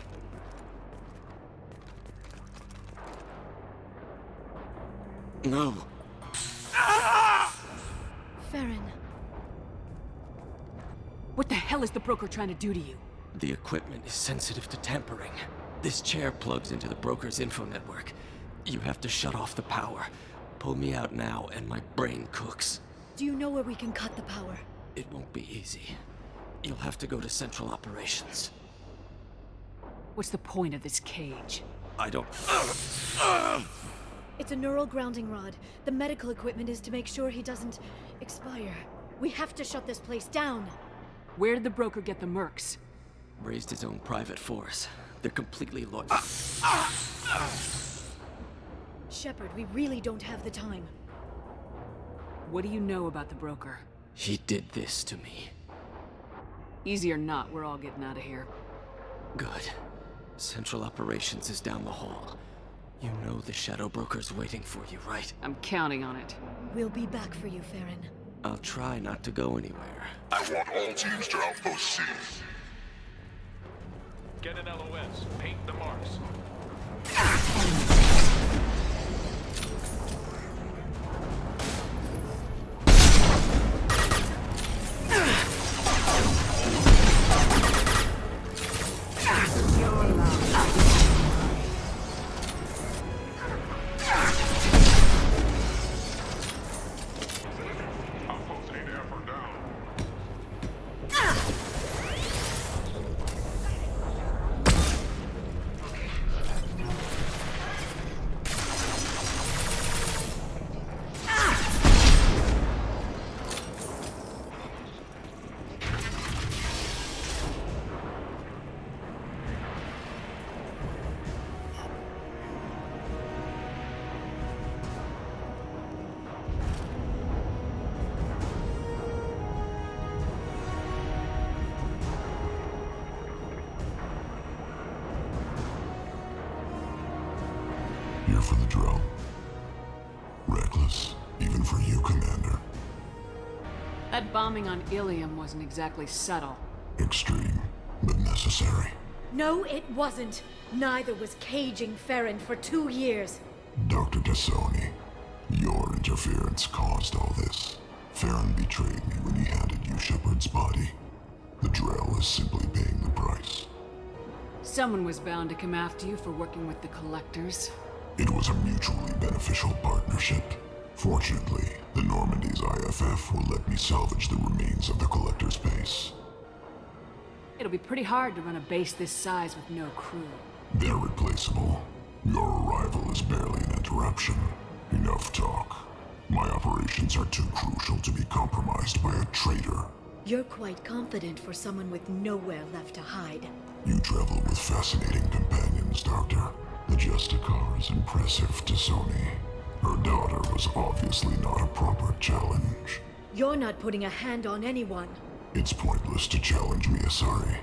No. Farron. What the hell is the broker trying to do to you? The equipment is sensitive to tampering. This chair plugs into the broker's info network. You have to shut off the power. Pull me out now, and my brain cooks. Do you know where we can cut the power? It won't be easy. You'll have to go to Central Operations. What's the point of this cage? I don't... It's a neural grounding rod. The medical equipment is to make sure he doesn't expire. We have to shut this place down. Where did the broker get the mercs? Raised his own private force. They're completely loyal. Shepard, we really don't have the time. What do you know about the broker? He did this to me. Easy or not, we're all getting out of here. Good. Central Operations is down the hall. You know the Shadow Broker's waiting for you, right? I'm counting on it. We'll be back for you, Farron. I'll try not to go anywhere. I want all teams to Outpost C. Get an LOS. Paint the marks. Here for the drill. Reckless, even for you, Commander. That bombing on Ilium wasn't exactly subtle. Extreme, but necessary. No, it wasn't. Neither was caging Farron for 2 years. Dr. Tassoni, your interference caused all this. Farron betrayed me when he handed you Shepard's body. The drill is simply paying the price. Someone was bound to come after you for working with the Collectors. It was a mutually beneficial partnership. Fortunately, the Normandy's IFF will let me salvage the remains of the Collector's base. It'll be pretty hard to run a base this size with no crew. They're replaceable. Your arrival is barely an interruption. Enough talk. My operations are too crucial to be compromised by a traitor. You're quite confident for someone with nowhere left to hide. You travel with fascinating companions, Doctor. The Justicar is impressive to Sony. Her daughter was obviously not a proper challenge. You're not putting a hand on anyone. It's pointless to challenge me, Asari.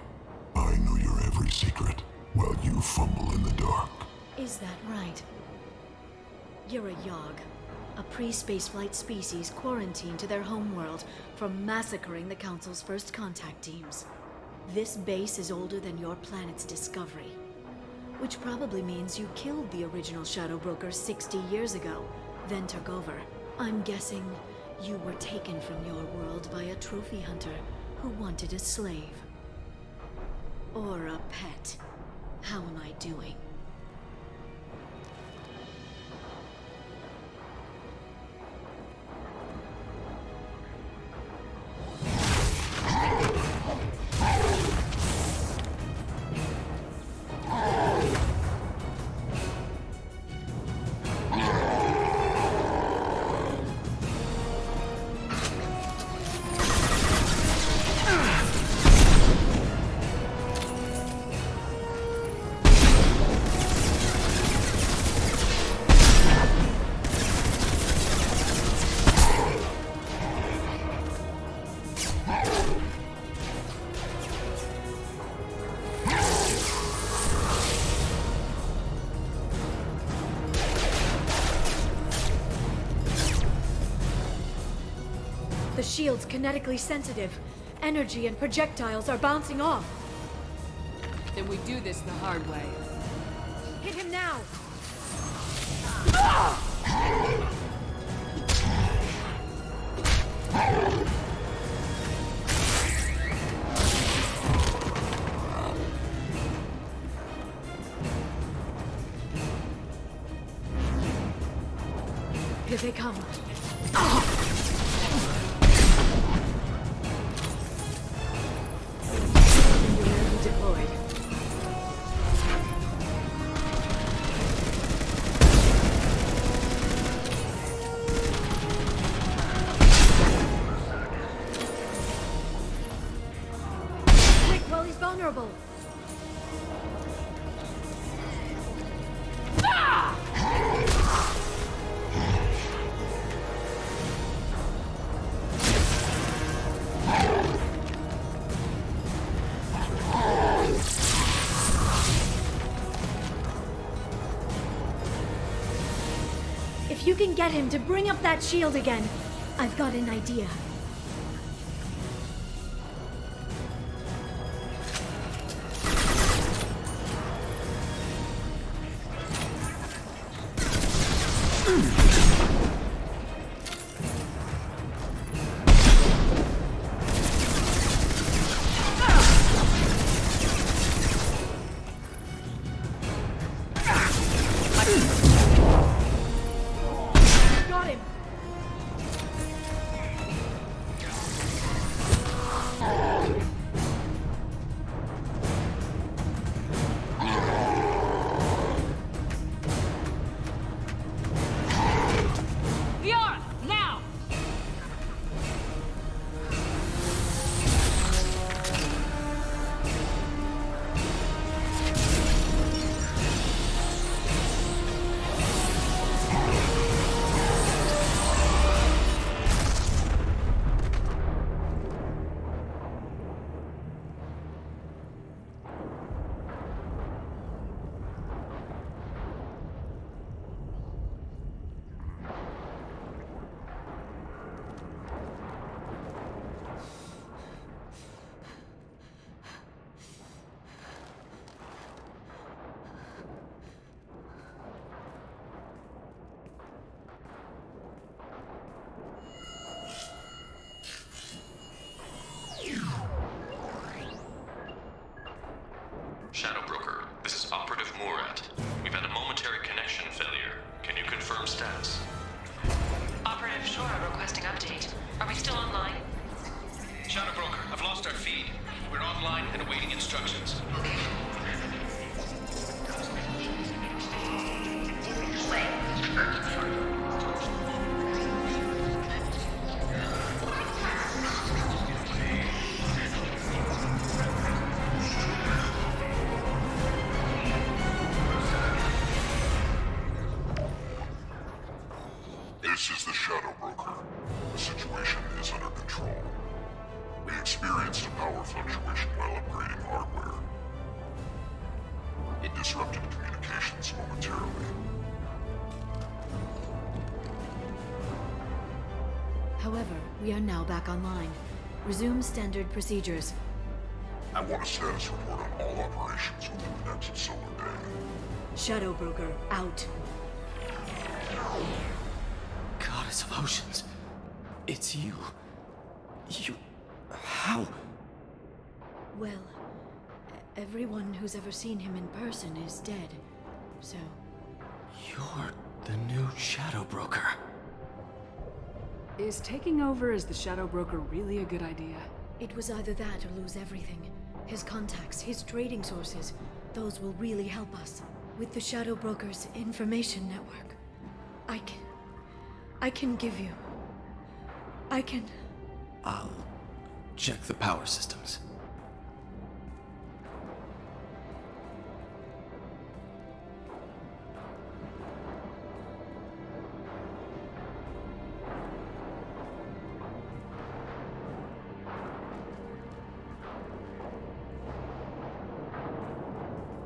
I know your every secret, while you fumble in the dark. Is that right? You're a Yogg, a pre-spaceflight species quarantined to their homeworld from massacring the Council's first contact teams. This base is older than your planet's discovery, which probably means you killed the original Shadow Broker 60 years ago, then took over. I'm guessing you were taken from your world by a trophy hunter who wanted a slave. Or a pet. How am I doing? The shield's kinetically sensitive. Energy and projectiles are bouncing off. Then we do this the hard way. Hit him now! Here they come. Deployed. Quick, while he's vulnerable. If you can get him to bring up that shield again, I've got an idea. Got him! Liara, now! Shadow Broker, this is Operative Murat. We've had a momentary connection failure. Can you confirm status? Operative Shora requesting update. Are we still online? Shadow Broker, I've lost our feed. We're online and awaiting instructions. This is the Shadow Broker. The situation is under control. We experienced a power fluctuation while upgrading hardware. It disrupted communications momentarily. However, we are now back online. Resume standard procedures. I want a status report on all operations within the next solar day. Shadow Broker, out. Goddess of Oceans. It's you. You... How? Well, everyone who's ever seen him in person is dead, so... You're the new Shadow Broker. Is taking over as the Shadow Broker really a good idea? It was either that or lose everything. His contacts, his trading sources, those will really help us. With the Shadow Broker's information network, I can give you... I'll check the power systems.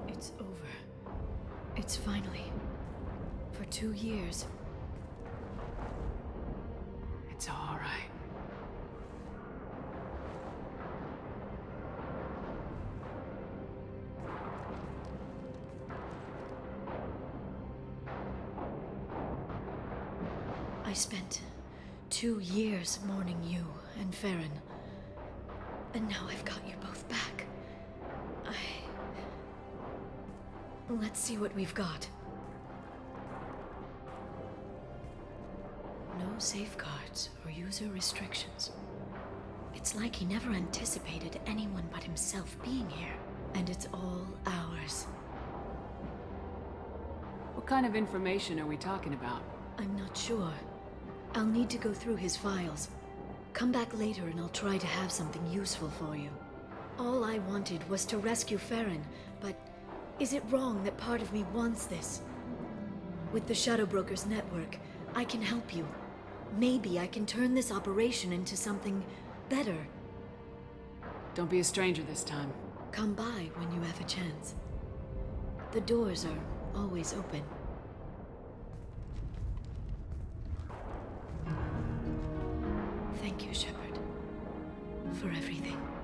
It's over. It's finally... For 2 years. It's all right. I spent 2 years mourning you and Farron. And now I've got you both back. Let's see what we've got. No safeguards or user restrictions. It's like he never anticipated anyone but himself being here. And it's all ours. What kind of information are we talking about? I'm not sure. I'll need to go through his files. Come back later and I'll try to have something useful for you. All I wanted was to rescue Farron, but is it wrong that part of me wants this? With the Shadow Broker's network, I can help you. Maybe I can turn this operation into something better. Don't be a stranger this time. Come by when you have a chance. The doors are always open. Thank you, Shepard. For everything.